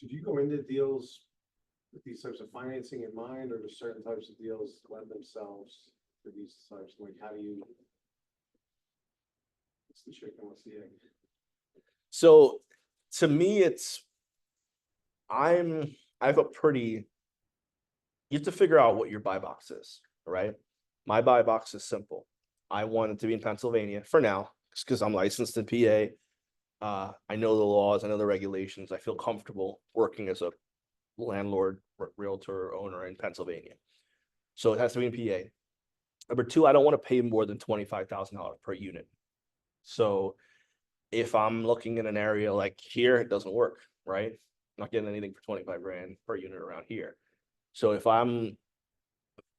Did you go into deals with these types of financing in mind, or do certain types of deals lend themselves to these types? Like, how do you? What's the chicken, what's the egg? So to me, I have a pretty, you have to figure out what your buy box is, right? My buy box is simple. I want it to be in Pennsylvania for now, because I'm licensed in PA. I know the laws, I know the regulations. I feel comfortable working as a landlord, realtor, owner in Pennsylvania. So it has to be in PA. Number two, I don't want to pay more than $25,000 per unit. So if I'm looking in an area like here, it doesn't work, right? I'm not getting anything for 25 grand per unit around here. So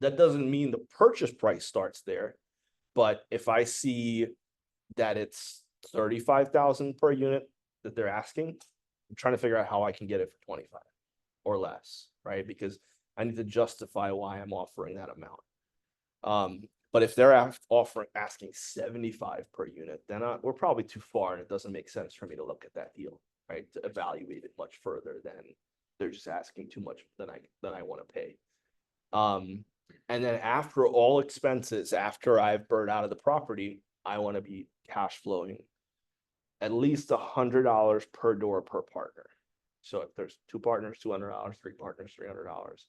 that doesn't mean the purchase price starts there. But if I see that it's 35,000 per unit that they're asking, I'm trying to figure out how I can get it for 25 or less, right? Because I need to justify why I'm offering that amount. But if they're asking 75 per unit, then we're probably too far and it doesn't make sense for me to look at that deal, right? To evaluate it much further than they're just asking too much than I want to pay. And then after all expenses, after I've burned out of the property, I want to be cash flowing at least $100 per door per partner. So if there's 2 partners, $200, 3 partners, $300,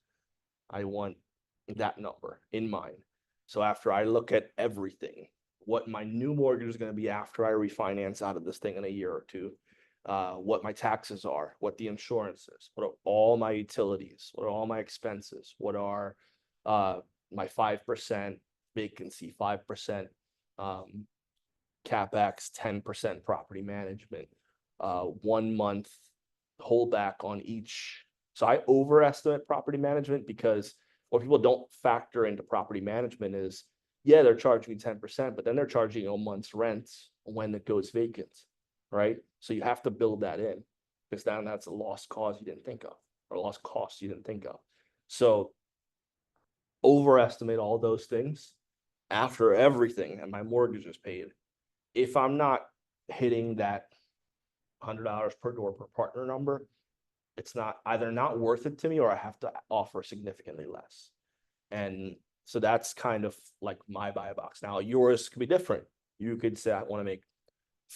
I want that number in mind. So after I look at everything, what my new mortgage is going to be after I refinance out of this thing in a year or two, what my taxes are, what the insurance is, what are all my utilities, what are all my expenses, what are my 5% vacancy, 5% CapEx, 10% property management, 1 month holdback on each. So I overestimate property management because what people don't factor into property management is, yeah, they're charging you 10%, but then they're charging you a month's rent when it goes vacant, right? So you have to build that in, because then that's a lost cause you didn't think of, or a lost cost you didn't think of. So overestimate all those things after everything and my mortgage is paid. If I'm not hitting that $100 per door per partner number, it's either not worth it to me or I have to offer significantly less. And so that's kind of like my buy box. Now yours could be different. You could say, I want to make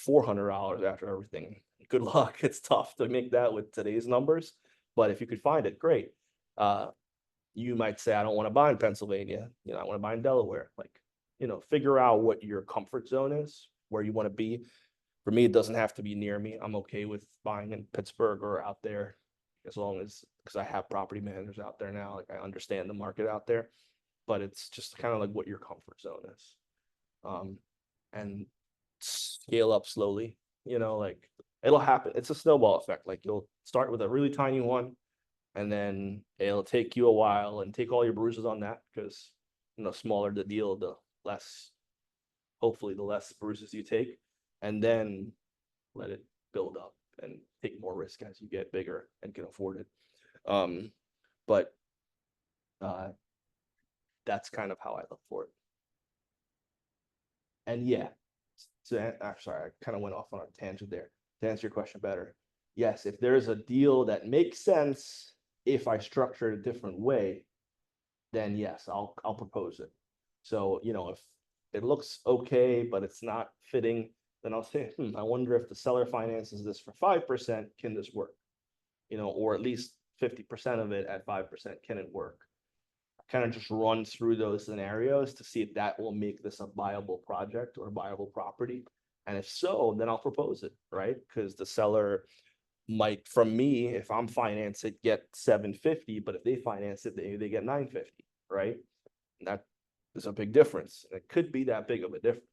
$400 after everything. Good luck. It's tough to make that with today's numbers, but if you could find it, great. You might say, I don't want to buy in Pennsylvania. I want to buy in Delaware. Like, figure out what your comfort zone is, where you want to be. For me, it doesn't have to be near me. I'm okay with buying in Pittsburgh or out there, as long as, because I have property managers out there now. Like, I understand the market out there, but it's just kind of like what your comfort zone is. And scale up slowly, like it'll happen. It's a snowball effect. Like, you'll start with a really tiny one, and then it'll take you a while and take all your bruises on that, because smaller the deal, hopefully the less bruises you take, and then let it build up and take more risk as you get bigger and can afford it. But that's kind of how I look for it. And yeah, so I'm sorry, I kind of went off on a tangent there. To answer your question better, yes, if there's a deal that makes sense, if I structure it a different way, then yes, I'll propose it. So, if it looks okay, but it's not fitting, then I'll say, I wonder if the seller finances this for 5%, can this work? Or at least 50% of it at 5%, can it work? Kind of just run through those scenarios to see if that will make this a viable project or a viable property. And if so, then I'll propose it, right? Because the seller might, from me, if I'm financed it, get 750, but if they finance it, they get 950, right? And that is a big difference. It could be that big of a difference.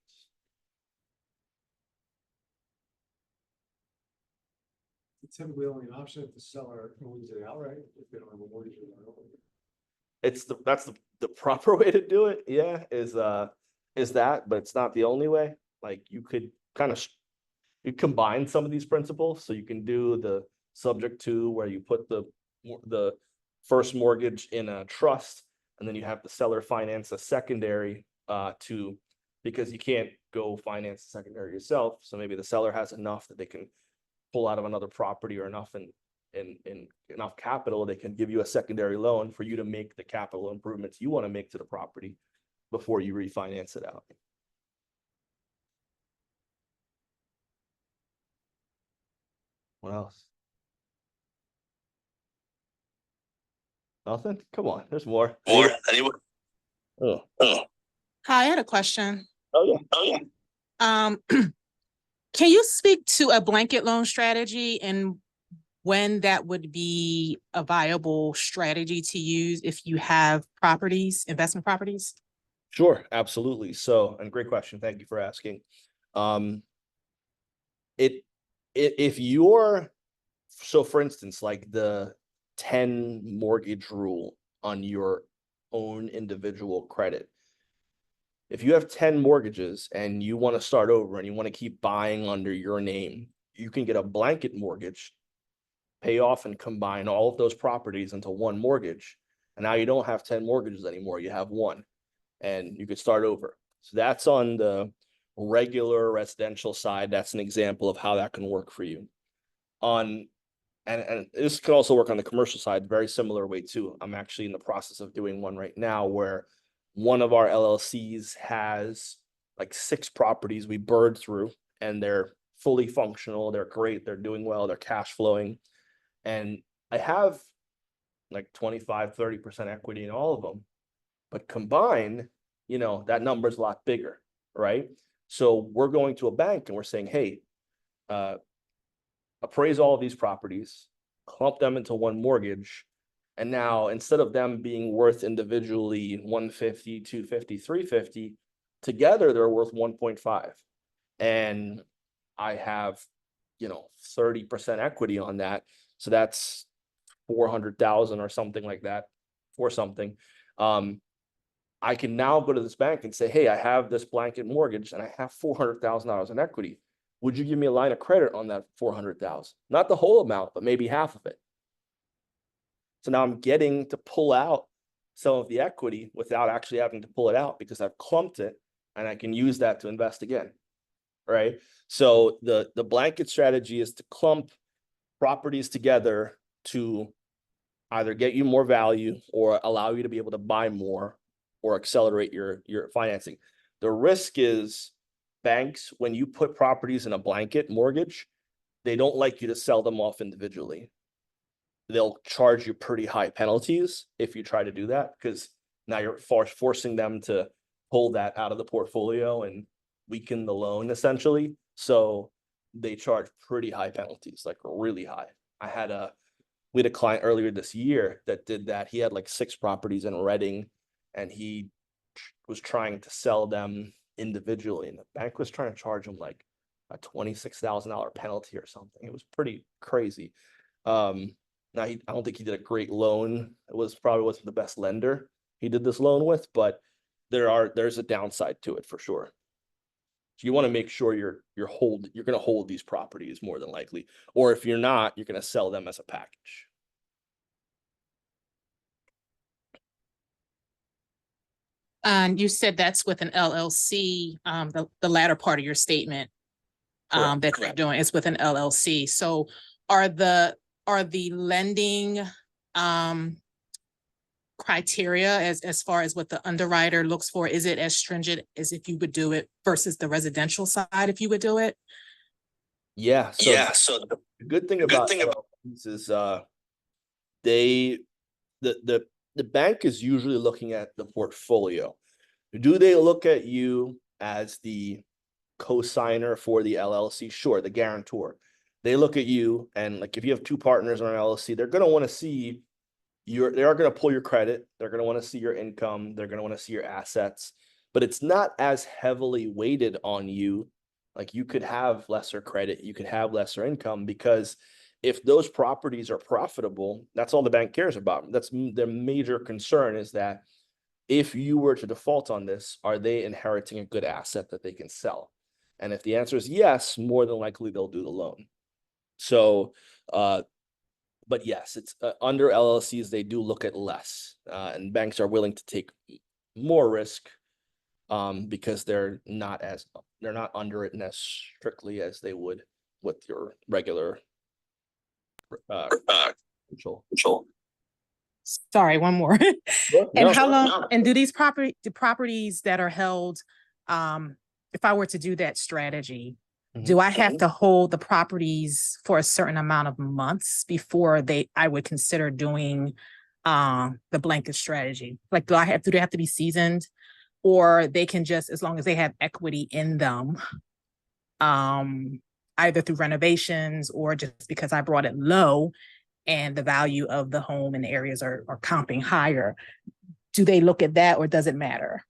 typically only an option if the seller owns it outright, if they don't have a mortgage or loan. That's the proper way to do it, yeah, is that, but it's not the only way. Like you could kind of you combine some of these principles, so you can do the subject to where you put the first mortgage in a trust, and then you have the seller finance a secondary to, because you can't go finance the secondary yourself, so maybe the seller has enough that they can pull out of another property or enough in enough capital, they can give you a secondary loan for you to make the capital improvements you want to make to the property before you refinance it out. What else? Nothing? Come on, there's more. Anyone? Oh, Hi, I had a question. oh yeah. Can you speak to a blanket loan strategy and when that would be a viable strategy to use if you have properties, investment properties? Sure, absolutely. So, and great question. Thank you for asking. If you're, so for instance, like the 10 mortgage rule on your own individual credit. If you have 10 mortgages and you want to start over and you want to keep buying under your name, you can get a blanket mortgage, pay off and combine all of those properties into one mortgage. And now you don't have 10 mortgages anymore. You have one, and you could start over. So that's on the regular residential side. That's an example of how that can work for you. And this can also work on the commercial side, very similar way too. I'm actually in the process of doing one right now where one of our LLCs has like 6 properties we bird through, and they're fully functional. They're great. They're doing well. They're cash flowing. And I have like 25-30% equity in all of them, but combined, that number is a lot bigger, right? So we're going to a bank and we're saying, hey, appraise all of these properties, clump them into one mortgage. And now instead of them being worth individually 150, 250, 350, together they're worth 1.5. And I have, 30% equity on that. So that's 400,000 or something like that, for something. I can now go to this bank and say, hey, I have this blanket mortgage and I have $400,000 in equity. Would you give me a line of credit on that 400,000? Not the whole amount, but maybe half of it. So now I'm getting to pull out some of the equity without actually having to pull it out because I've clumped it and I can use that to invest again, right? So the blanket strategy is to clump properties together to either get you more value or allow you to be able to buy more or accelerate your financing. The risk is banks, when you put properties in a blanket mortgage, they don't like you to sell them off individually. They'll charge you pretty high penalties if you try to do that, because now you're forcing them to pull that out of the portfolio and weaken the loan essentially. So they charge pretty high penalties, like really high. We had a client earlier this year that did that. He had like 6 properties in Reading and he was trying to sell them individually, and the bank was trying to charge him like a $26,000 penalty or something. It was pretty crazy. Now I don't think he did a great loan. Probably wasn't the best lender he did this loan with, but there's a downside to it for sure. So you want to make sure you're going to hold these properties more than likely, or if you're not, you're going to sell them as a package. And you said that's with an LLC, the latter part of your statement. Correct, That you're doing is with an LLC. So are the lending criteria as far as what the underwriter looks for, is it as stringent as if you would do it versus the residential side if you would do it? Yeah. So the good thing about LLCs is the bank is usually looking at the portfolio. Do they look at you as the co-signer for the LLC? Sure, the guarantor. They look at you, and like if you have 2 partners on an LLC, they're going to want to see they are going to pull your credit. They're going to want to see your income. They're going to want to see your assets, but it's not as heavily weighted on you. Like you could have lesser credit, you could have lesser income, because if those properties are profitable, that's all the bank cares about. That's their major concern, is that if you were to default on this, are they inheriting a good asset that they can sell? And if the answer is yes, more than likely they'll do the loan. So, but yes, it's under LLCs, they do look at less, and banks are willing to take more risk, because they're not underwritten as strictly as they would with your regular control. Sorry, one more. Sure. And No, how long, no. and do these properties that are held, if I were to do that strategy, do I have to hold the properties for a certain amount of months before I would consider doing the blanket strategy? Like, do they have to be seasoned, or they can just, as long as they have equity in them, either through renovations or just because I brought it low and the value of the home and the areas are comping higher, do they look at that, or does it matter?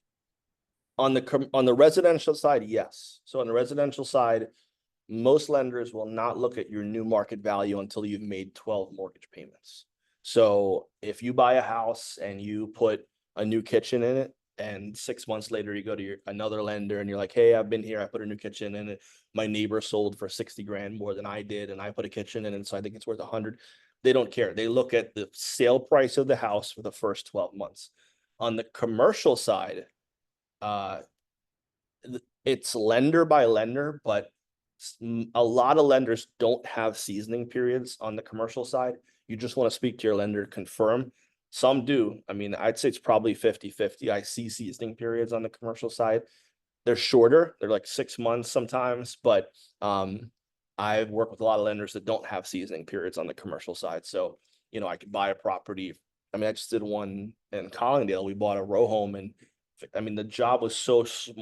On the residential side, yes. So on the residential side, most lenders will not look at your new market value until you've made 12 mortgage payments. So if you buy a house and you put a new kitchen in it, and 6 months later you go to another lender and you're like, hey, I've been here, I put a new kitchen in it, my neighbor sold for 60 grand more than I did, and I put a kitchen in it, so I think it's worth 100. They don't care. They look at the sale price of the house for the first 12 months. On the commercial side, it's lender by lender, but a lot of lenders don't have seasoning periods on the commercial side. You just want to speak to your lender to confirm. Some do. I mean, I'd say it's probably 50-50. I see seasoning periods on the commercial side. They're shorter. They're like 6 months sometimes, but I've worked with a lot of lenders that don't have seasoning periods on the commercial side. So, I could buy a property. I mean, I just did one in Collingdale. We bought a row home, and I mean, the job was it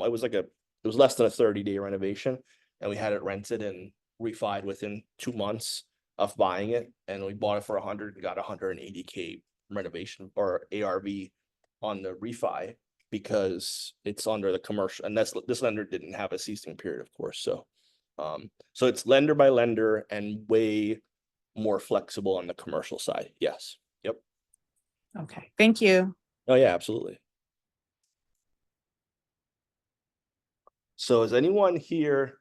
was less than a 30-day renovation, and we had it rented and refied within 2 months of buying it. And we bought it for 100 and got 180K renovation or ARV on the refi, because it's under the commercial, and this lender didn't have a seasoning period, of course. So, so it's lender by lender and way more flexible on the commercial side. Yes. Yep. Okay, thank you. Oh yeah, absolutely. So has anyone here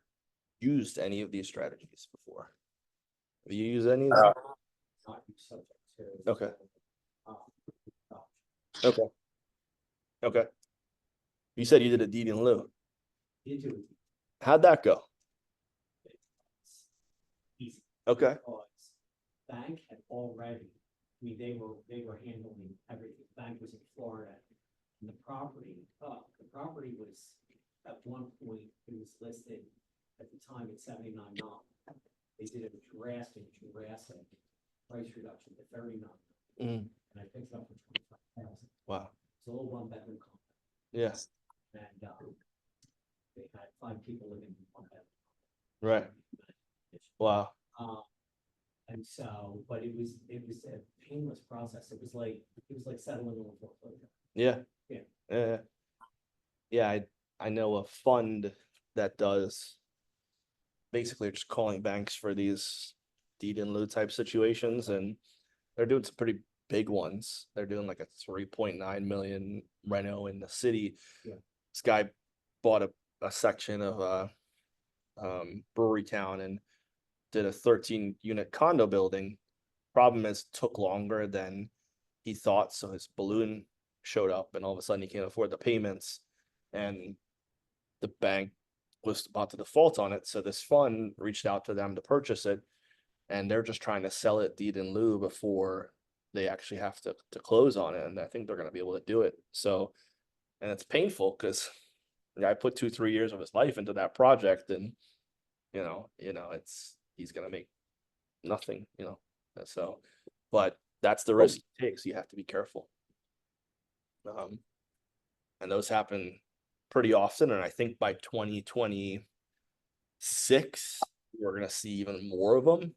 used any of these strategies before? Have you used any of them? Not subject to. Okay. uh, Okay. Okay. You said you did a deed in lieu. You do. How'd that go? It's easy. Okay. Because bank had already, I mean, they were handling everything. Bank was in Florida. And the property was, at one point, it was listed at the time at 79 dollars. They did a drastic price reduction to 39. Mm. And I picked it up for 25,000. Wow. It's a little one-bedroom complex. Yes. And they had 5 people living in one bedroom. Right. Wow. And so, but it was a painless process. It was like settling on foreclosure. Yeah. Yeah. Yeah. I know a fund that does basically just calling banks for these deed in lieu type situations, and they're doing some pretty big ones. They're doing like a 3.9 million reno in the city. Yeah. This guy bought a section of Brewery Town and did a 13-unit condo building. Problem is, took longer than he thought, so his balloon showed up, and all of a sudden he can't afford the payments, and the bank was about to default on it. So this fund reached out to them to purchase it, and they're just trying to sell it deed in lieu before they actually have to close on it. And I think they're going to be able to do it. So, and it's painful because the guy put 2-3 years of his life into that project, and he's going to make nothing, so, but that's the risk he takes. You have to be careful. And those happen pretty often. And I think by 2026, we're going to see even more of them,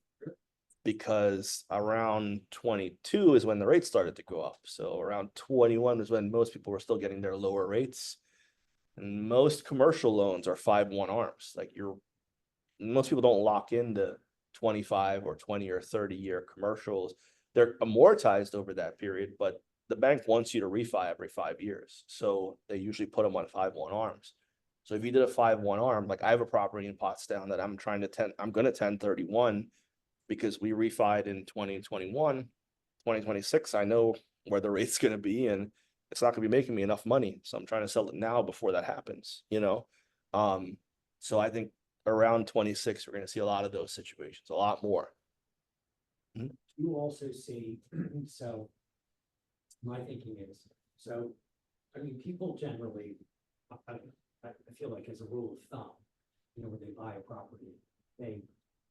because around 22 is when the rates started to go up. So around 21 is when most people were still getting their lower rates. And most commercial loans are 5/1 ARMs. Like most people don't lock into 25 or 20 or 30-year commercials. They're amortized over that period, but the bank wants you to refi every 5 years. So they usually put them on 5/1 arms. So if you did a 5/1 arm, like I have a property in Pottstown that I'm gonna 1031 because we refied in 2021, 2026. I know where the rate's gonna be and it's not gonna be making me enough money. So I'm trying to sell it now before that happens, you know? So I think around 26, we're gonna see a lot of those situations, a lot more. You also see, so my thinking is, so, I mean, people generally, I feel like as a rule of thumb, you know, when they buy a property, they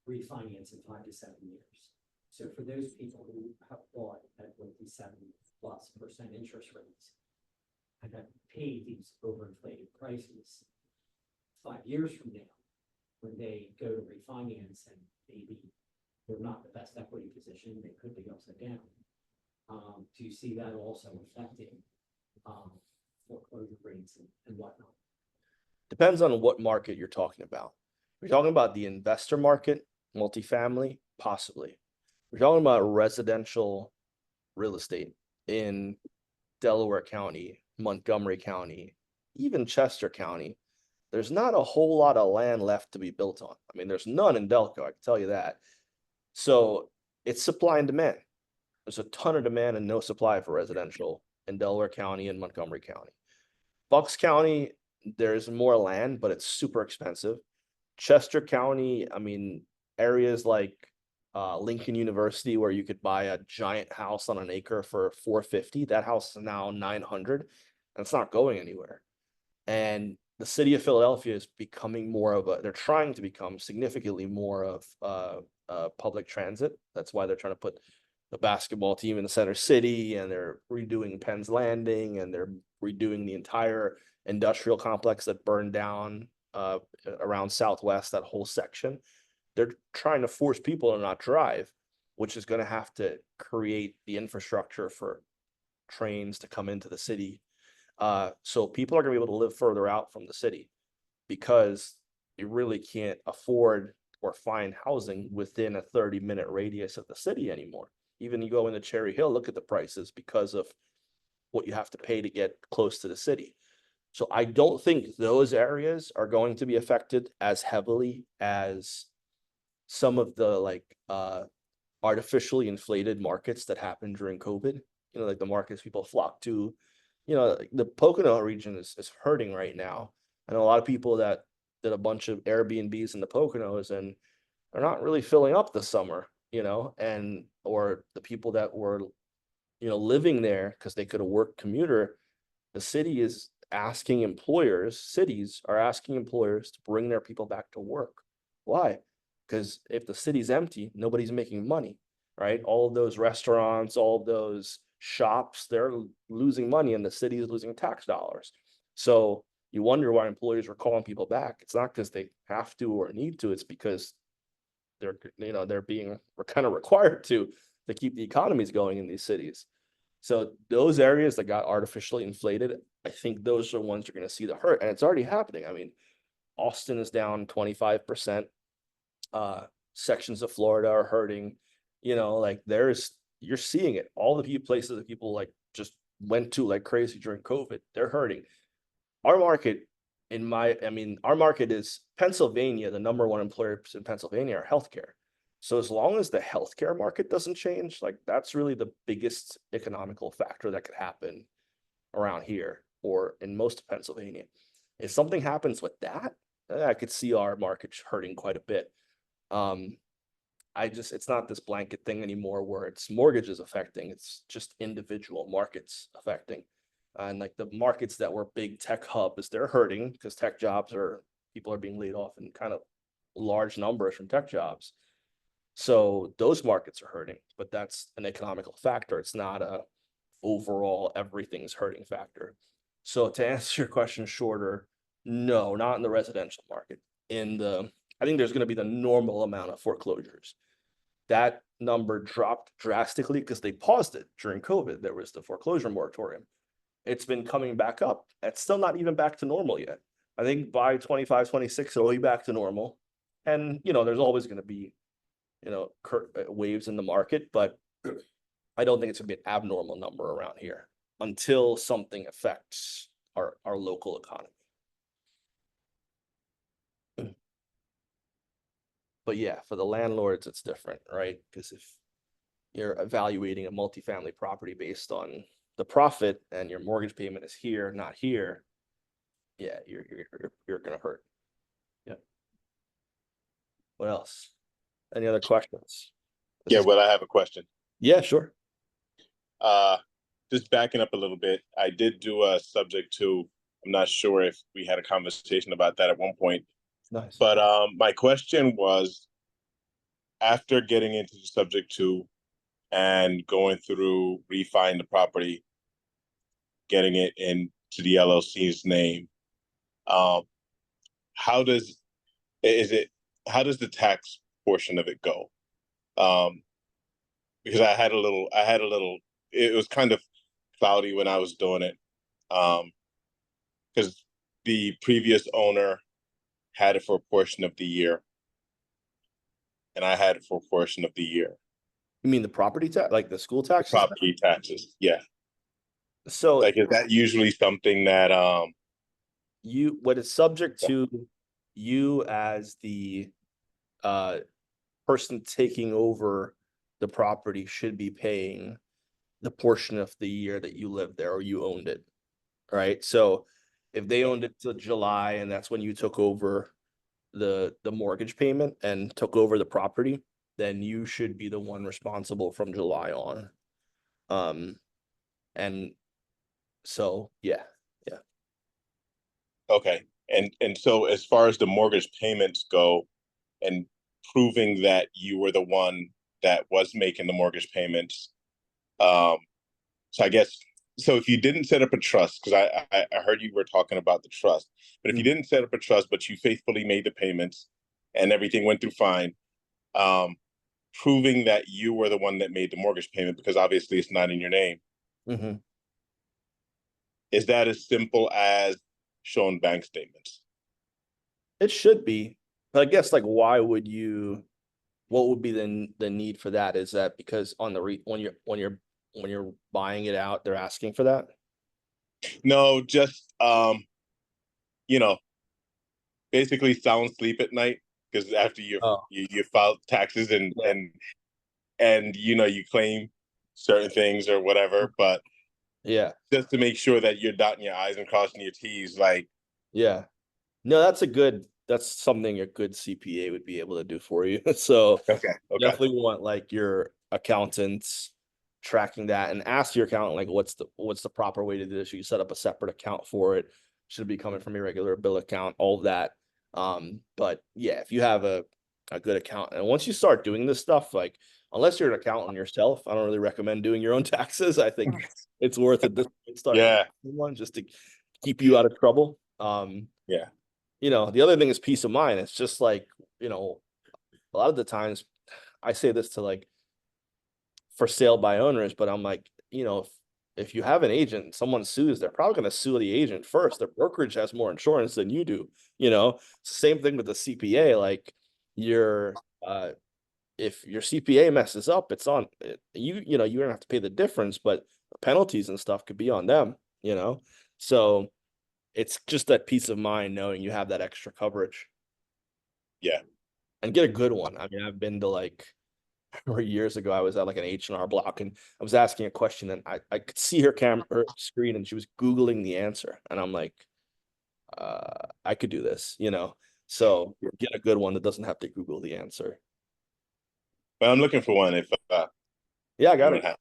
refinance in 5 to 7 years. So for those people who have bought at like the 7+% interest rates and have paid these overinflated prices, 5 years from now, when they go to refinance and maybe they're not the best equity position, they could be upside down. Do you see that also affecting foreclosure rates and whatnot? Depends on what market you're talking about. We're talking about the investor market, multifamily, possibly. We're talking about residential real estate in Delaware County, Montgomery County, even Chester County. There's not a whole lot of land left to be built on. I mean, there's none in Delco, I can tell you that. So it's supply and demand. There's a ton of demand and no supply for residential in Delaware County and Montgomery County. Bucks County, there's more land, but it's super expensive. Chester County, I mean, areas like Lincoln University, where you could buy a giant house on an acre for $450. That house is now $900, and it's not going anywhere. And the city of Philadelphia is becoming more of they're trying to become significantly more of public transit. That's why they're trying to put the basketball team in the center city, and they're redoing Penn's Landing, and they're redoing the entire industrial complex that burned down around Southwest, that whole section. They're trying to force people to not drive, which is going to have to create the infrastructure for trains to come into the city. So people are going to be able to live further out from the city because you really can't afford or find housing within a 30-minute radius of the city anymore. Even you go into Cherry Hill, look at the prices because of what you have to pay to get close to the city. So I don't think those areas are going to be affected as heavily as some of the artificially inflated markets that happened during COVID. You know, like the markets people flock to. You know, like the Pocono region is hurting right now. I know a lot of people that did a bunch of Airbnbs in the Poconos and they're not really filling up this summer, you know, or the people that were, you know, living there because they could have worked commuter. The city is asking cities are asking employers to bring their people back to work. Why? Because if the city's empty, nobody's making money, right? All of those restaurants, all of those shops, they're losing money and the city is losing tax dollars. So you wonder why employers are calling people back. It's not because they have to or need to, it's because they're kind of required to keep the economies going in these cities. So those areas that got artificially inflated, I think those are the ones you're going to see the hurt, and it's already happening. I mean, Austin is down 25%. Sections of Florida are hurting. You know, like you're seeing it. All the places that people like just went to like crazy during COVID, they're hurting. Our market, our market is Pennsylvania. The number one employer in Pennsylvania are healthcare. So as long as the healthcare market doesn't change, like that's really the biggest economical factor that could happen around here or in most of Pennsylvania. If something happens with that, I could see our market hurting quite a bit. It's not this blanket thing anymore where it's mortgages affecting, it's just individual markets affecting. And like the markets that were big tech hubs, they're hurting because people are being laid off in kind of large numbers from tech jobs. So those markets are hurting, but that's an economical factor. It's not a overall everything's hurting factor. So to answer your question shorter, no, not in the residential market. I think there's going to be the normal amount of foreclosures. That number dropped drastically because they paused it during COVID. There was the foreclosure moratorium. It's been coming back up. It's still not even back to normal yet. I think by 25, 26, it'll be back to normal. And, you know, there's always going to be waves in the market, but I don't think it's gonna be an abnormal number around here until something affects our local economy. But yeah, for the landlords, it's different, right? Because if you're evaluating a multifamily property based on the profit and your mortgage payment is here, not here, yeah, you're gonna hurt. Yeah. What else? Any other questions? This Yeah, is- well, I have a question. Yeah, sure. Uh, just backing up a little bit, I did do a subject to, I'm not sure if we had a conversation about that at one point, Nice. but my question was, after getting into the subject to and going through refining the property, getting it into the LLC's name, um, how does is it how does the tax portion of it go? Because it was kind of cloudy when I was doing it. Because the previous owner had it for a portion of the year, and I had it for a portion of the year. You mean the property tax, like the school taxes? Property taxes, yeah. So Like, is that usually something that what it's subject to, you as the person taking over the property should be paying the portion of the year that you lived there or you owned it, right? So if they owned it till July and that's when you took over the mortgage payment and took over the property, then you should be the one responsible from July on. And so yeah. okay? And so as far as the mortgage payments go, and proving that you were the one that was making the mortgage payments, so I guess, so if you didn't set up a trust, because I heard you were talking about the trust, but if you didn't set up a trust, but you faithfully made the payments and everything went through fine, proving that you were the one that made the mortgage payment, because obviously it's not in your name, Mm-hmm. is that as simple as showing bank statements? It should be, but I guess like why would you? What would be the need for that? Is that because on the when you're buying it out, they're asking for that? No, just you know, basically sound sleep at night, because after Oh, you file taxes and yeah. and you claim certain things or whatever, but Yeah, just to make sure that you're dotting your I's and crossing your T's, like, yeah. No, that's something a good CPA would be able to do for you. So okay, definitely want like your accountants tracking that and ask your accountant like what's the proper way to do this. You set up a separate account for it. Should be coming from your regular bill account, all of that. But yeah, if you have a good account and once you start doing this stuff, like unless you're an accountant yourself, I don't really recommend doing your own taxes. I think it's worth it to start yeah, one just to keep you out of trouble. yeah, The other thing is peace of mind. It's just like, a lot of the times I say this to like for sale by owners, but I'm like, if you have an agent, someone sues, they're probably going to sue the agent first. Their brokerage has more insurance than you do. It's the same thing with the CPA. Like if your CPA messes up, it's on you don't have to pay the difference, but the penalties and stuff could be on them, so it's just that peace of mind knowing you have that extra coverage. yeah. And get a good one. I mean, I've been to like, or years ago, I was at like an H&R Block and I was asking a question and I could see her screen and she was Googling the answer. And I'm like, I could do this, So get a good one that doesn't have to Google the answer. But I'm looking for one if Yeah, I you got don't it.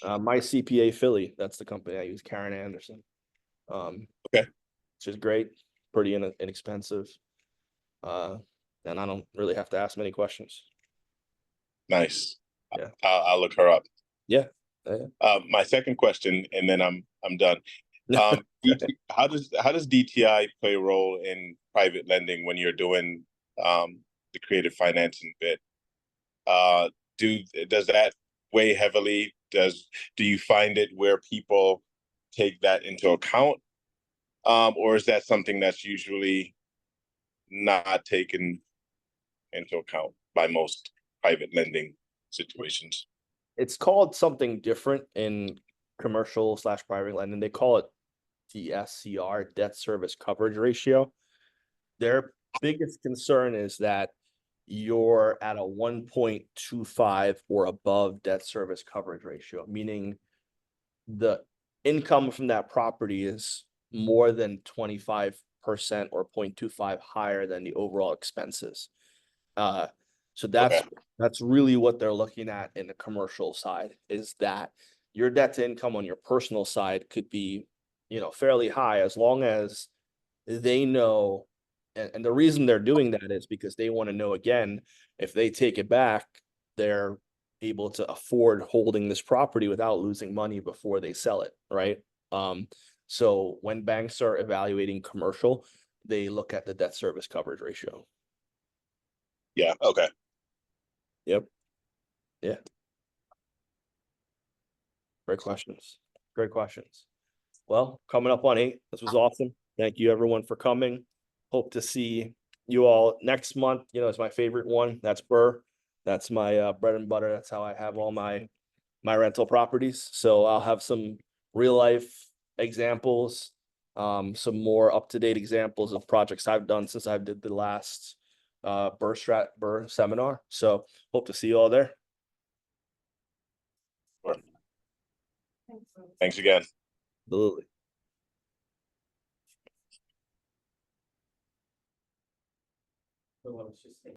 have. My CPA Philly, that's the company I use, Karen Anderson. Okay. Which is great, pretty inexpensive. And I don't really have to ask many questions. Nice. Yeah. I'll look her up. Yeah. My second question, and then I'm done. How does DTI play a role in private lending when you're doing the creative financing bit? Does that weigh heavily? Do you find it where people take that into account, or is that something that's usually not taken into account by most? private lending situations. It's called something different in commercial slash private lending. They call it DSCR, debt service coverage ratio. Their biggest concern is that you're at a 1.25 or above debt service coverage ratio, meaning the income from that property is more than 25% or 0.25 higher than the overall expenses. So that's really what they're looking at in the commercial side, is that your debt to income on your personal side could be, fairly high, as long as they know. And the reason they're doing that is because they want to know, again, if they take it back, they're able to afford holding this property without losing money before they sell it, right? So when banks are evaluating commercial, they look at the debt service coverage ratio. Yeah, okay. Yep. Yeah. Great questions. Great questions. Well, coming up on 8, this was awesome. Thank you everyone for coming. Hope to see you all next month. It's my favorite one. That's Burr. That's my bread and butter. That's how I have all my rental properties. So I'll have some real life examples, some more up-to-date examples of projects I've done since I did the last Burr seminar. So hope to see you all there. Thanks again. Absolutely. So I was just thinking.